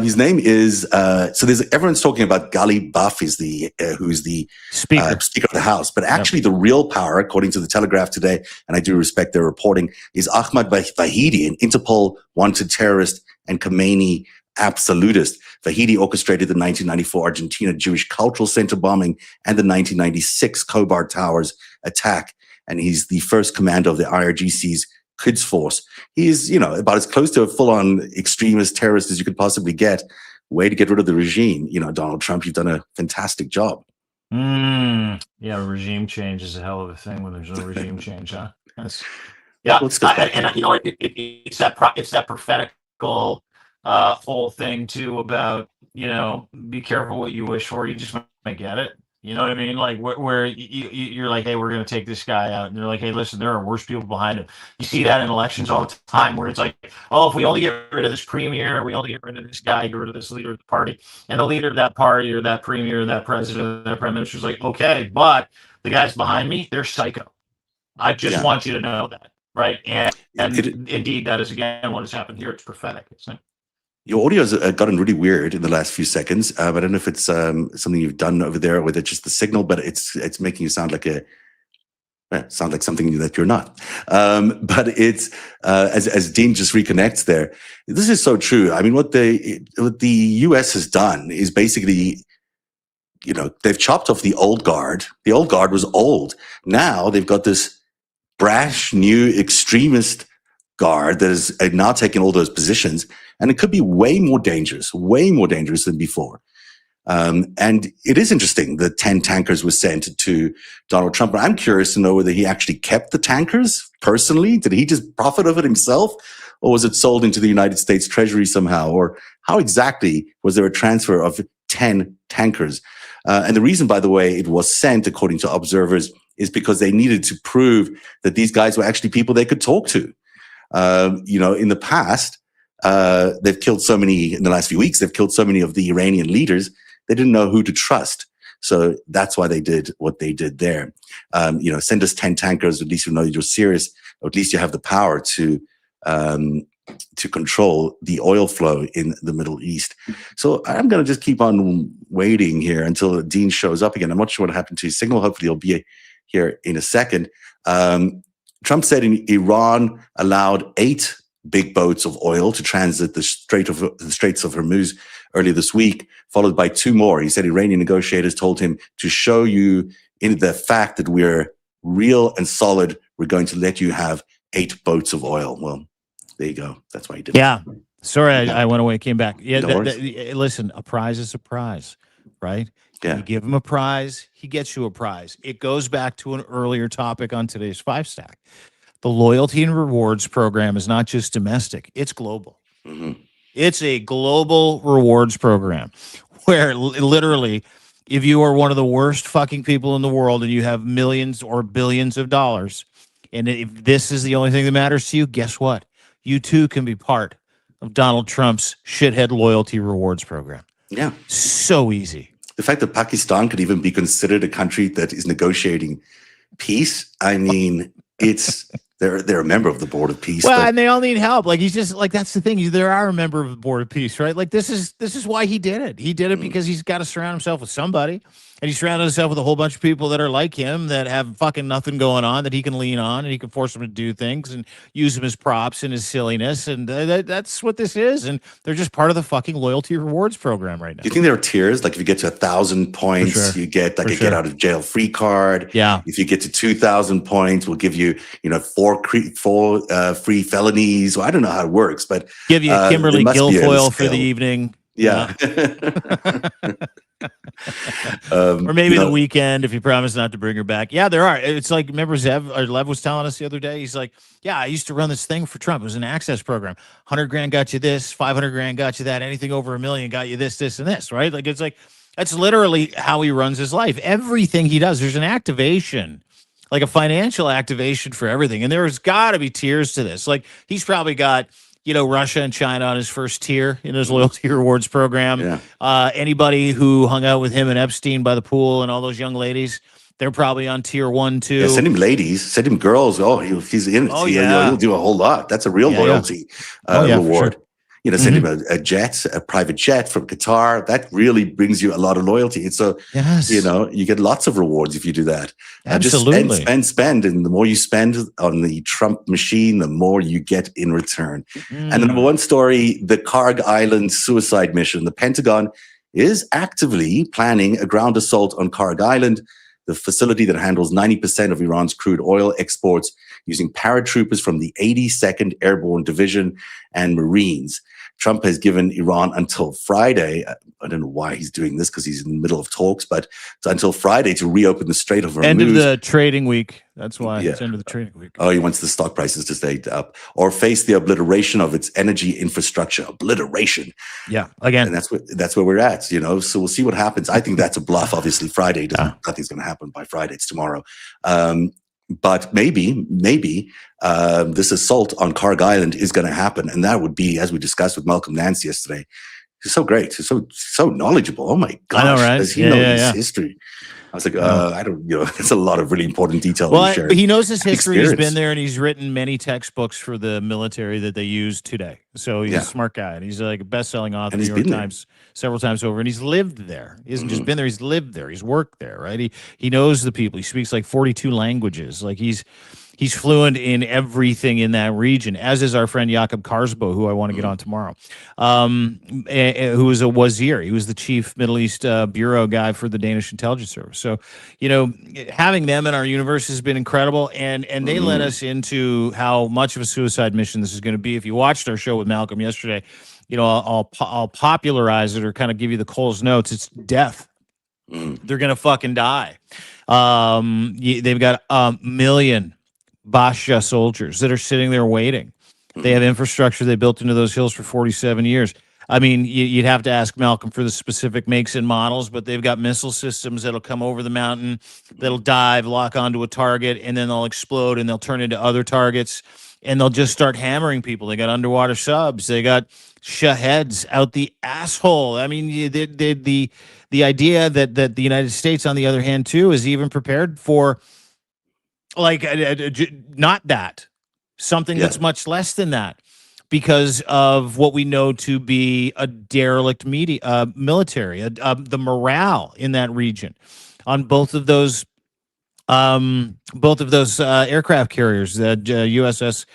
His name is, everyone's talking about Ghali Baf who's the Speaker of the House, but actually the real power, according to the Telegraph today, and I do respect their reporting, is Ahmad Vahidi, an Interpol wanted terrorist and Khomeini absolutist. Vahidi orchestrated the 1994 Argentina Jewish Cultural Center bombing and the 1996 Khobar Towers attack. And he's the first commander of the IRGC's Quds Force. He's, about as close to a full-on extremist terrorist as you could possibly get. Way to get rid of the regime. Donald Trump, you've done a fantastic job. Yeah, regime change is a hell of a thing when there's no regime change, huh? It's that prophetical whole thing too about, be careful what you wish for. You just might get it. You know what I mean? Like where you're like, hey, we're going to take this guy out. And they're like, hey, listen, there are worse people behind him. You see that in elections all the time, where it's like, oh, if we only get rid of this premier, we only get rid of this guy, get rid of this leader of the party. And the leader of that party or that premier or that president or that prime minister is like, okay, but the guys behind me, they're psycho. I just want you to know that. Right. And indeed, that is, again, what has happened here. It's prophetic, isn't it? Your audio has gotten really weird in the last few seconds. I don't know if it's something you've done over there, or whether it's just the signal, but it's making you sound like something that you're not. But it's as Dean just reconnects there. This is so true. I mean, what the U.S. has done is basically, they've chopped off the old guard. The old guard was old. Now they've got this brash new extremist guard that is now taking all those positions, and it could be way more dangerous than before. And it is interesting that 10 tankers were sent to Donald Trump. But I'm curious to know whether he actually kept the tankers personally. Did he just profit of it himself? Or was it sold into the United States Treasury somehow? Or how exactly was there a transfer of 10 tankers. And the reason, by the way, it was sent, according to observers, is because they needed to prove that these guys were actually people they could talk to. In the past, they've killed so many, in the last few weeks, they've killed so many of the Iranian leaders, they didn't know who to trust. So that's why they did what they did there. Send us 10 tankers, at least you know you're serious, or at least you have the power to control the oil flow in the Middle East. So I'm going to just keep on waiting here until Dean shows up again. I'm not sure what happened to his signal. Hopefully he'll be here in a second. Trump said Iran allowed 8 big boats of oil to transit the Straits of Hormuz earlier this week, followed by 2 more. He said Iranian negotiators told him, to show you in the fact that we're real and solid, we're going to let you have 8 boats of oil. Well, there you go. That's why he did it. Yeah. Sorry, I went away, came back. Yeah, No listen, a prize is a prize, right? Yeah. You give him a prize, he gets you a prize. It goes back to an earlier topic on today's Fivestack. The loyalty and rewards program is not just domestic, it's global. Mm-hmm. It's a global rewards program where literally, if you are one of the worst fucking people in the world and you have millions or billions of dollars, and if this is the only thing that matters to you, guess what? You too can be part of Donald Trump's shithead loyalty rewards program. Yeah. So easy. The fact that Pakistan could even be considered a country that is negotiating peace, I mean, they're a member of the Board of Peace. Well, and they all need help. Like, he's just like, that's the thing. There are a member of the Board of Peace, right? Like, this is why he did it. He did it because he's got to surround himself with somebody, and he surrounded himself with a whole bunch of people that are like him, that have fucking nothing going on, that he can lean on, and he can force them to do things and use them as props and his silliness, and that's what this is. And they're just part of the fucking loyalty rewards program right now. Do you think there are tiers? Like, if you get to 1,000 points, you get like a get out of jail free card. Yeah. If you get to 2,000 points, we'll give you, 4 free felonies. Well, I don't know how it works, but give you Kimberly Guilfoyle for the evening. Yeah. Or maybe the weekend if you promise not to bring her back. Yeah, there are. It's like, remember Lev was telling us the other day, he's like, yeah, I used to run this thing for Trump. It was an access program. 100 grand got you this, 500 grand got you that, anything over $1 million got you this, and this, right? Like, it's like, that's literally how he runs his life. Everything he does, there's an activation, like a financial activation for everything. And there's got to be tiers to this. Like, he's probably got, Russia and China on his first tier in his loyalty rewards program. Yeah. Anybody who hung out with him and Epstein by the pool and all those young ladies, they're probably on tier 1, 2. Yeah, send him ladies, send him girls. Oh, he's in it. Oh, He'll do a whole lot. That's a real loyalty reward. Sure. Send him a private jet from Qatar. That really brings you a lot of loyalty. And so, you get lots of rewards if you do that. Absolutely. Just spend. And the more you spend on the Trump machine, the more you get in return. And the number one story, the Karg Island suicide mission. The Pentagon is actively planning a ground assault on Karg Island, the facility that handles 90% of Iran's crude oil exports, using paratroopers from the 82nd Airborne Division and Marines. Trump has given Iran until Friday. I don't know why he's doing this, because he's in the middle of talks, but it's until Friday to reopen the Strait of Hormuz. End of the trading week. That's why it's end of the trading week. Oh, he wants the stock prices to stay up, or face the obliteration of its energy infrastructure. Obliteration. Yeah, again. And that's where we're at, So we'll see what happens. I think that's a bluff. Obviously, Friday, nothing's going to happen by Friday. It's tomorrow. But maybe this assault on Karg Island is going to happen, and that would be, as we discussed with Malcolm Nance yesterday. He's so great. He's so knowledgeable. Oh my gosh, I know, right? Does he know his history? I was like, I don't, it's a lot of really important detail. Well, he knows his history. He's been there, and he's written many textbooks for the military that they use today. So he's a smart guy, and he's like a best-selling author, New York Times, several times over, and he's lived there. He hasn't just been there; he's lived there. He's worked there, right? He knows the people. He speaks like 42 languages. Like, he's fluent in everything in that region, as is our friend Jakob Karsbo, who I want to get on tomorrow, who was a wazir. He was the chief Middle East bureau guy for the Danish intelligence service. So, having them in our universe has been incredible, and they led us into how much of a suicide mission this is going to be. If you watched our show with Malcolm yesterday, I'll popularize it or kind of give you the Cole's notes. It's death. They're going to fucking die. They've got a million Basha soldiers that are sitting there waiting. They have infrastructure they built into those hills for 47 years. I mean, you'd have to ask Malcolm for the specific makes and models, but they've got missile systems that'll come over the mountain, that'll dive, lock onto a target, and then they'll explode and they'll turn into other targets, and they'll just start hammering people. They got underwater subs. They got Shaheeds out the asshole. I mean, the idea that the United States, on the other hand, too, is even prepared for not that, something that's much less than that, because of what we know to be a derelict military, the morale in that region on both of those aircraft carriers, the USS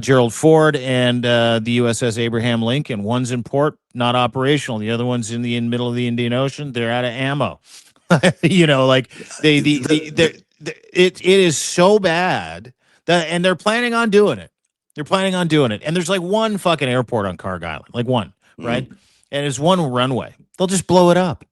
Gerald Ford and the USS Abraham Lincoln. One's in port, not operational. The other one's in the middle of the Indian Ocean. They're out of ammo. It is so bad and they're planning on doing it. They're planning on doing it. And there's like one fucking airport on Carg Island, like one, right? And it's one runway. They'll just blow it up.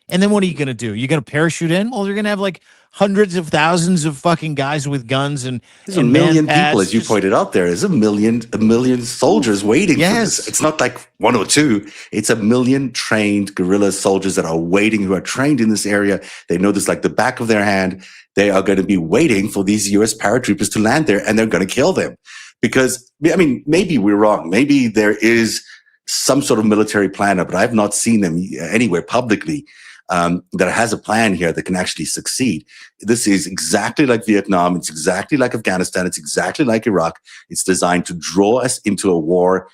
And then what are you going to do? You're going to parachute in? Well, you're going to have like hundreds of thousands of fucking guys with guns and there's a million people, as you pointed out there. There's a million soldiers waiting for this. It's not like one or two. It's a million trained guerrilla soldiers that are waiting, who are trained in this area. They know this like the back of their hand. They are going to be waiting for these U.S. paratroopers to land there, and they're going to kill them. Because, I mean, maybe we're wrong. Maybe there is some sort of military plan, but I've not seen them anywhere publicly that has a plan here that can actually succeed. This is exactly like Vietnam. It's exactly like Afghanistan. It's exactly like Iraq. It's designed to draw us into a war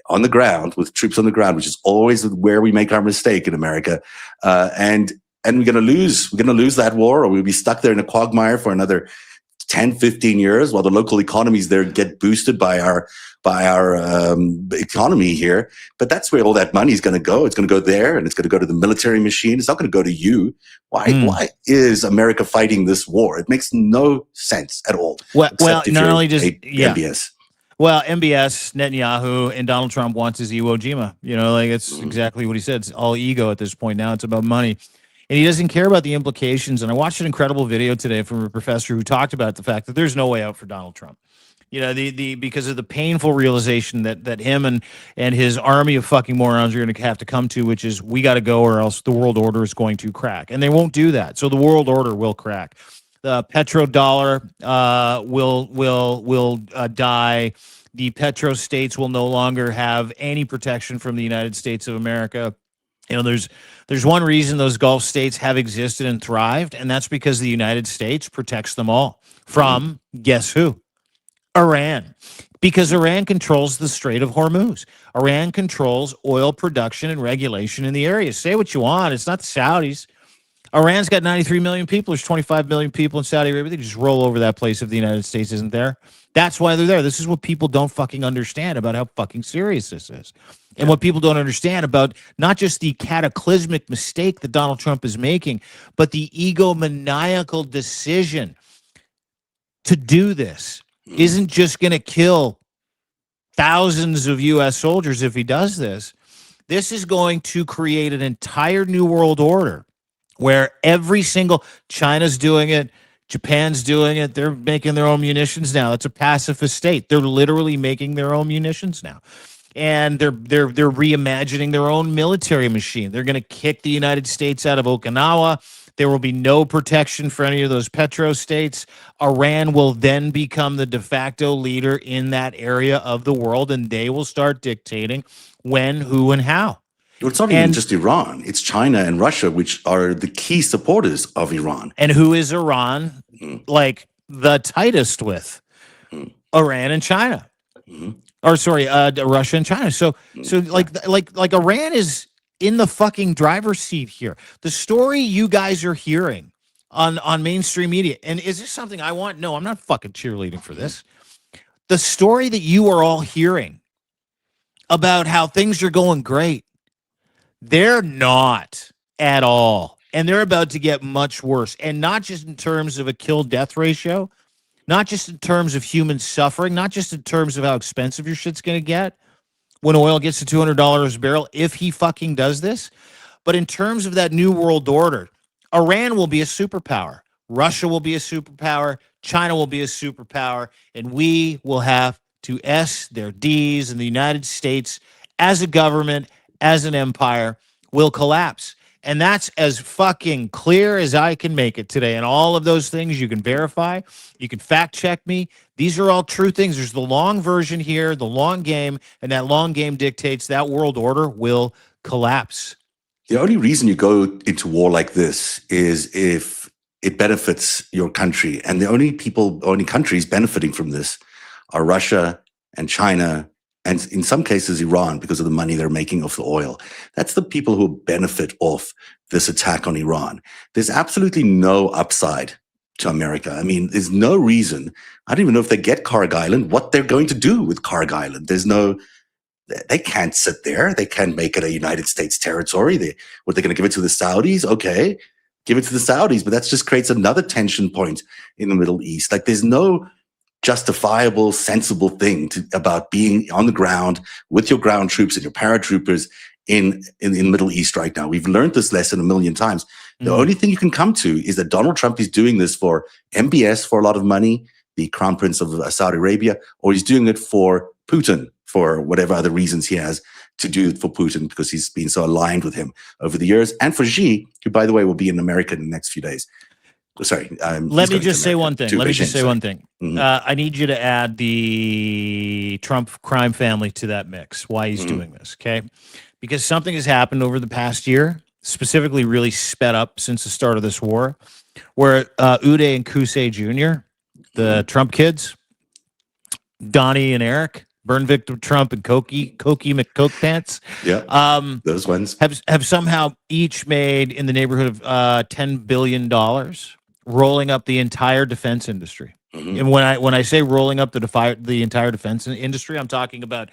on the ground with troops on the ground, which is always where we make our mistake in America. And we're going to lose. We're going to lose that war, or we'll be stuck there in a quagmire for another 10, 15 years while the local economies there get boosted by our economy here. But that's where all that money is going to go. It's going to go there, and it's going to go to the military machine. It's not going to go to you. Why is America fighting this war? It makes no sense at all. Well, not only just MBS. Well, MBS, Netanyahu, and Donald Trump wants his Iwo Jima. It's exactly what he said. It's all ego at this point now. It's about money. And he doesn't care about the implications. And I watched an incredible video today from a professor who talked about the fact that there's no way out for Donald Trump. Because of the painful realization that him and his army of fucking morons are going to have to come to, which is we got to go or else the world order is going to crack. And they won't do that. So the world order will crack. The petrodollar will die. The petrostates will no longer have any protection from the United States of America. There's one reason those Gulf states have existed and thrived, and that's because the United States protects them all from, guess who? Iran. Because Iran controls the Strait of Hormuz. Iran controls oil production and regulation in the area. Say what you want. It's not the Saudis. Iran's got 93 million people. There's 25 million people in Saudi Arabia. They just roll over that place if the United States isn't there. That's why they're there. This is what people don't fucking understand about how fucking serious this is. And what people don't understand about not just the cataclysmic mistake that Donald Trump is making, but the egomaniacal decision to do this isn't just going to kill thousands of U.S. soldiers if he does this. This is going to create an entire new world order where every single China's doing it, Japan's doing it. They're making their own munitions now. It's a pacifist state. They're literally making their own munitions now. And they're reimagining their own military machine. They're going to kick the United States out of Okinawa. There will be no protection for any of those petrostates. Iran will then become the de facto leader in that area of the world, and they will start dictating when, who, and how. It's not even just Iran. It's China and Russia, which are the key supporters of Iran. And who is Iran like the tightest with? Iran and China. Or sorry, Russia and China. So like Iran is in the fucking driver's seat here. The story you guys are hearing on mainstream media, and is this something I want? No, I'm not fucking cheerleading for this. The story that you are all hearing about how things are going great, they're not at all. And they're about to get much worse. And not just in terms of a kill-death ratio, not just in terms of human suffering, not just in terms of how expensive your shit's going to get when oil gets to $200 a barrel, if he fucking does this, but in terms of that new world order. Iran will be a superpower. Russia will be a superpower. China will be a superpower. And we will have to S their Ds, and the United States as a government, as an empire will collapse. And that's as fucking clear as I can make it today. And all of those things you can verify. You can fact check me. These are all true things. There's the long version here, the long game, and that long game dictates that world order will collapse. The only reason you go into war like this is if it benefits your country. And the only countries benefiting from this are Russia and China, and in some cases, Iran, because of the money they're making off the oil. That's the people who benefit off this attack on Iran. There's absolutely no upside to America. I mean, there's no reason. I don't even know if they get Karg Island, what they're going to do with Karg Island. They can't sit there. They can't make it a United States territory. They're going to give it to the Saudis? Okay, give it to the Saudis, but that just creates another tension point in the Middle East. Like, there's no justifiable, sensible thing about being on the ground with your ground troops and your paratroopers in the Middle East right now. We've learned this lesson a million times. The only thing you can come to is that Donald Trump is doing this for MBS for a lot of money, the Crown Prince of Saudi Arabia, or he's doing it for Putin for whatever other reasons he has to do it for Putin, because he's been so aligned with him over the years, and for Xi, who, by the way, will be in America in the next few days. Sorry. Let me just say one thing. Mm-hmm. I need you to add the Trump crime family to that mix. Why he's doing this, okay? Because something has happened over the past year, specifically really sped up since the start of this war, where Uday and Kusei Jr., the Trump kids, Donnie and Eric, Burn Victim Trump and Koki McCoke Pants. Yeah, those ones have somehow each made in the neighborhood of $10 billion, rolling up the entire defense industry. And when I say rolling up the entire defense industry, I'm talking about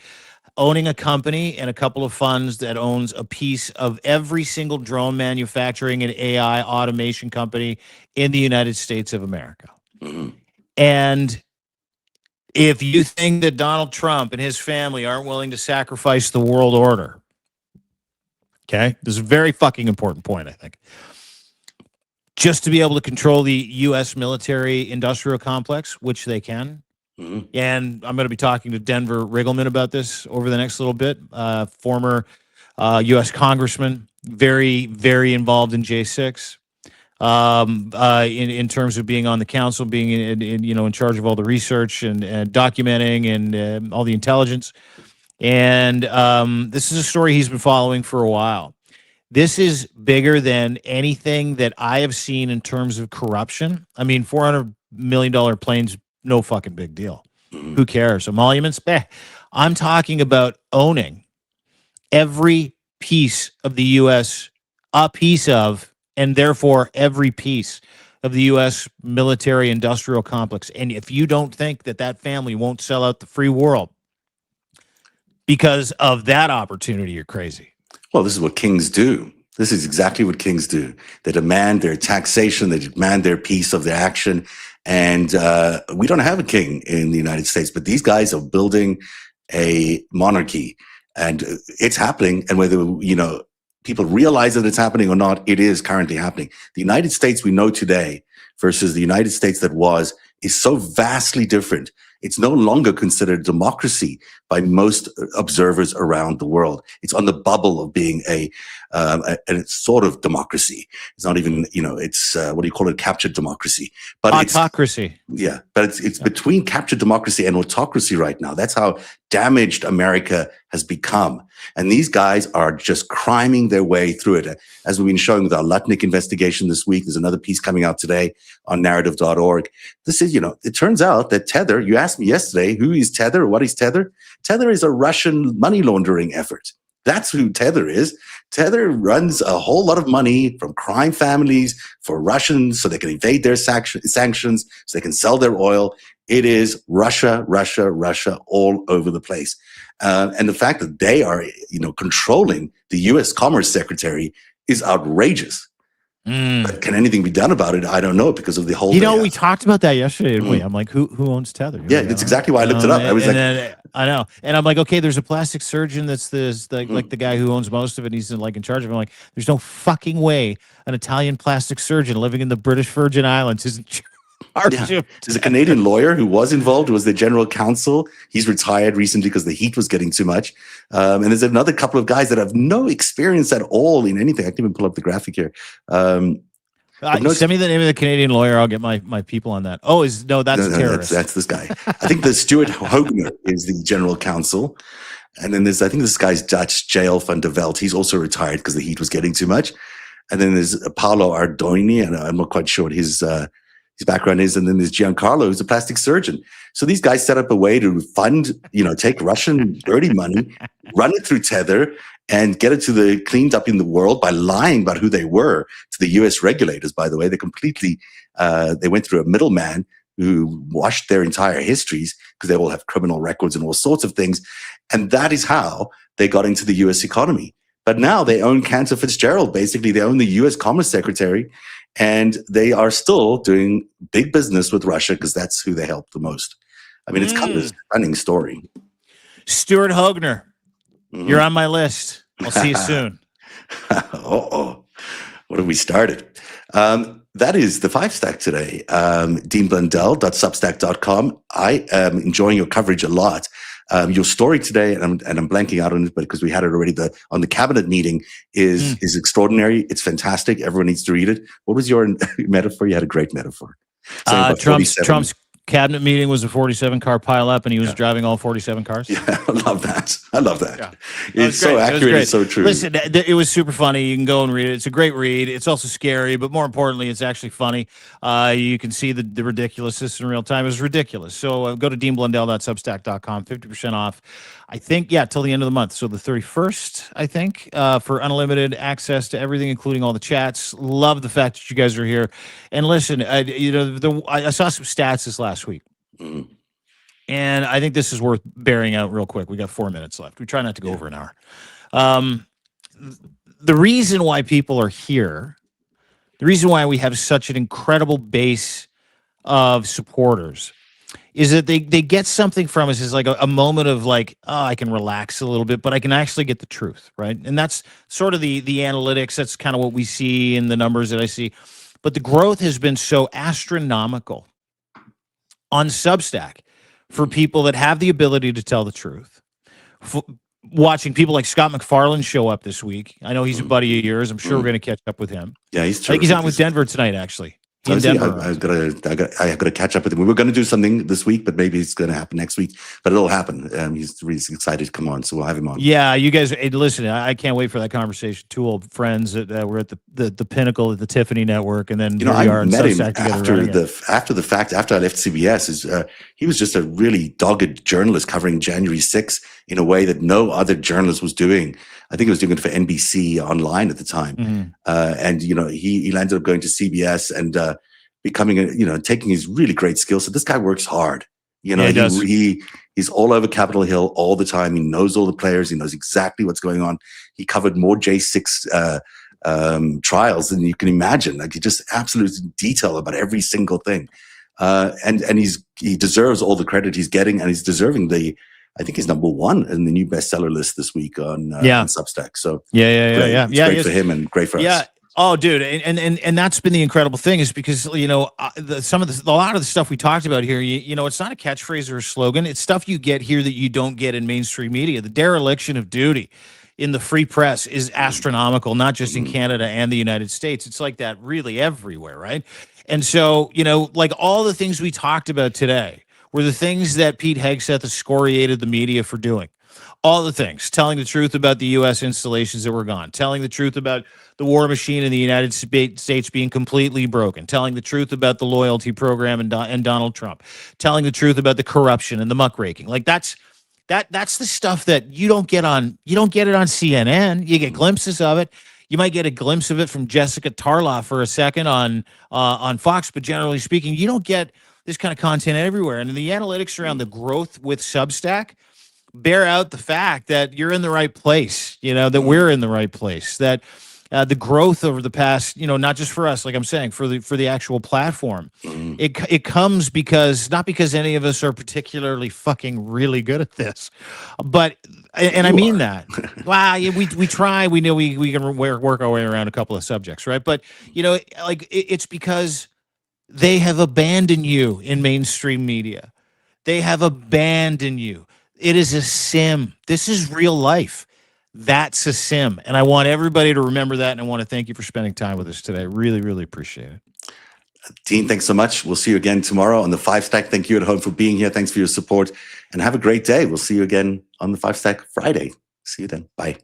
owning a company and a couple of funds that owns a piece of every single drone manufacturing and AI automation company in the United States of America. And if you think that Donald Trump and his family aren't willing to sacrifice the world order, okay, this is a very fucking important point, I think, just to be able to control the U.S. military industrial complex, which they can. And I'm going to be talking to Denver Riggleman about this over the next little bit. Former U.S. congressman, very, very involved in J6. In terms of being on the council, being in charge of all the research and documenting and all the intelligence. And this is a story he's been following for a while. This is bigger than anything that I have seen in terms of corruption. I mean, $400 million planes, no fucking big deal. Who cares? Emoluments? I'm talking about owning every piece of the U.S., a piece of, and therefore every piece of the U.S. military industrial complex. And if you don't think that family won't sell out the free world because of that opportunity, you're crazy. Well, this is what kings do. This is exactly what kings do. They demand their taxation. They demand their piece of the action. And we don't have a king in the United States, but these guys are building a monarchy, and it's happening. And whether, people realize that it's happening or not, it is currently happening. The United States we know today versus the United States that was is so vastly different. It's no longer considered democracy by most observers around the world. It's on the bubble of being a sort of democracy. It's not even, it's what do you call it? Captured democracy. But autocracy. But it's between captured democracy and autocracy right now. That's how damaged America has become. And these guys are just criming their way through it. As we've been showing with our Lutnick investigation this week, there's another piece coming out today on narrative.org. This is, it turns out that Tether, you asked me yesterday, who is Tether or what is Tether? Tether is a Russian money laundering effort. That's who Tether is. Tether runs a whole lot of money from crime families for Russians so they can evade their sanctions, so they can sell their oil. It is Russia, Russia, Russia all over the place. And the fact that they are, controlling the U.S. Commerce Secretary is outrageous. But can anything be done about it? I don't know, because of the whole. We talked about that yesterday, didn't we? I'm like, who owns Tether? Yeah, that's exactly why I looked it up. I was I know, and I'm like, okay, there's a plastic surgeon that's like the guy who owns most of it. He's in charge of it. I'm like, there's no fucking way an Italian plastic surgeon living in the British Virgin Islands isn't cartoon. There's a Canadian lawyer who was involved, was the general counsel. He's retired recently because the heat was getting too much. And there's another couple of guys that have no experience at all in anything. I can even pull up the graphic here. Send me the name of the Canadian lawyer. I'll get my people on that. Oh, that's a terrorist. That's this guy. I think the Stuart Hogner is the general counsel. And then I think this guy's Dutch, Jael van der Veld. He's also retired because the heat was getting too much. And then there's Paolo Ardoni, and I'm not quite sure what his background is. And then there's Giancarlo, who's a plastic surgeon. So these guys set up a way to fund, take Russian dirty money, run it through Tether, and get it cleaned up in the world by lying about who they were to the US regulators, by the way. They went through a middleman who washed their entire histories because they all have criminal records and all sorts of things. And that is how they got into the US economy. But now they own Cantor Fitzgerald. Basically, they own the US Commerce Secretary, and they are still doing big business with Russia because that's who they help the most. I mean, it's kind of a stunning story. Stuart Hogner, you're on my list. I'll see you soon. What have we started? That is the Fivestack today. deanblundell.substack.com. I am enjoying your coverage a lot. Your story today, and I'm blanking out on it, but because we had it already, on the cabinet meeting is extraordinary. It's fantastic. Everyone needs to read it. What was your metaphor? You had a great metaphor. Trump's cabinet meeting was a 47-car pileup, and he was driving all 47 cars. Yeah, I love that. Yeah. It's so accurate. It's so true. Listen, it was super funny. You can go and read it. It's a great read. It's also scary, but more importantly, it's actually funny. You can see the ridiculousness in real time. It was ridiculous. So go to deanblundell.substack.com, 50% off. I think, till the end of the month. So the 31st, I think, for unlimited access to everything, including all the chats. Love the fact that you guys are here. And listen, I saw some stats this last week. And I think this is worth bearing out real quick. We got 4 minutes left. We try not to go over an hour. The reason why people are here, the reason why we have such an incredible base of supporters is that they get something from us. Is like a moment of I can relax a little bit, but I can actually get the truth, right? And that's sort of the analytics. That's kind of what we see in the numbers that I see. But the growth has been so astronomical on Substack for people that have the ability to tell the truth. Watching people like Scott McFarlane show up this week. I know he's a buddy of yours. I'm sure we're going to catch up with him. Yeah, he's terrific. I think he's on with Denver tonight, actually. I got to catch up with him. We were going to do something this week, but maybe it's going to happen next week. But it'll happen. He's really excited to come on, so we'll have him on. Yeah, you guys, listen. I can't wait for that conversation. Two old friends that were at the pinnacle of the Tiffany Network, and then I met him after the fact. After I left CBS, he was just a really dogged journalist covering January 6th in a way that no other journalist was doing. I think he was doing it for NBC Online at the time. And, he landed up going to CBS and becoming, taking his really great skills. So this guy works hard. He's all over Capitol Hill all the time. He knows all the players. He knows exactly what's going on. He covered more J6 trials than you can imagine. Like, he just absolute detail about every single thing. And he deserves all the credit he's getting, and he's deserving I think he's number one in the new bestseller list this week on Substack. So great for him and great for us. Yeah. Oh, dude, and that's been the incredible thing, is because a lot of the stuff we talked about here, it's not a catchphrase or a slogan. It's stuff you get here that you don't get in mainstream media. The dereliction of duty in the free press is astronomical, not just in Canada and the United States. It's like that really everywhere, right? And so, like all the things we talked about today were the things that Pete Hegseth excoriated the media for doing. All the things, telling the truth about the U.S. installations that were gone, telling the truth about the war machine in the United States being completely broken, telling the truth about the loyalty program and Donald Trump, telling the truth about the corruption and the muckraking. Like that's the stuff that you don't get it on CNN. You get glimpses of it. You might get a glimpse of it from Jessica Tarloff for a second on Fox, but generally speaking, you don't get this kind of content everywhere. And the analytics around the growth with Substack bear out the fact that you're in the right place, that we're in the right place, that the growth over the past, not just for us, like I'm saying, for the actual platform, it comes not because any of us are particularly fucking really good at this, but, and I mean that, we try, we know we can work our way around a couple of subjects, right? But, it's because They have abandoned you in mainstream media. They have abandoned you. It is a sim. This is real life. That's a sim. And I want everybody to remember that. And I want to thank you for spending time with us today. Really, really appreciate it. Dean, thanks so much. We'll see you again tomorrow on the Fivestack. Thank you at home for being here. Thanks for your support and have a great day. We'll see you again on the Fivestack Friday. See you then. Bye.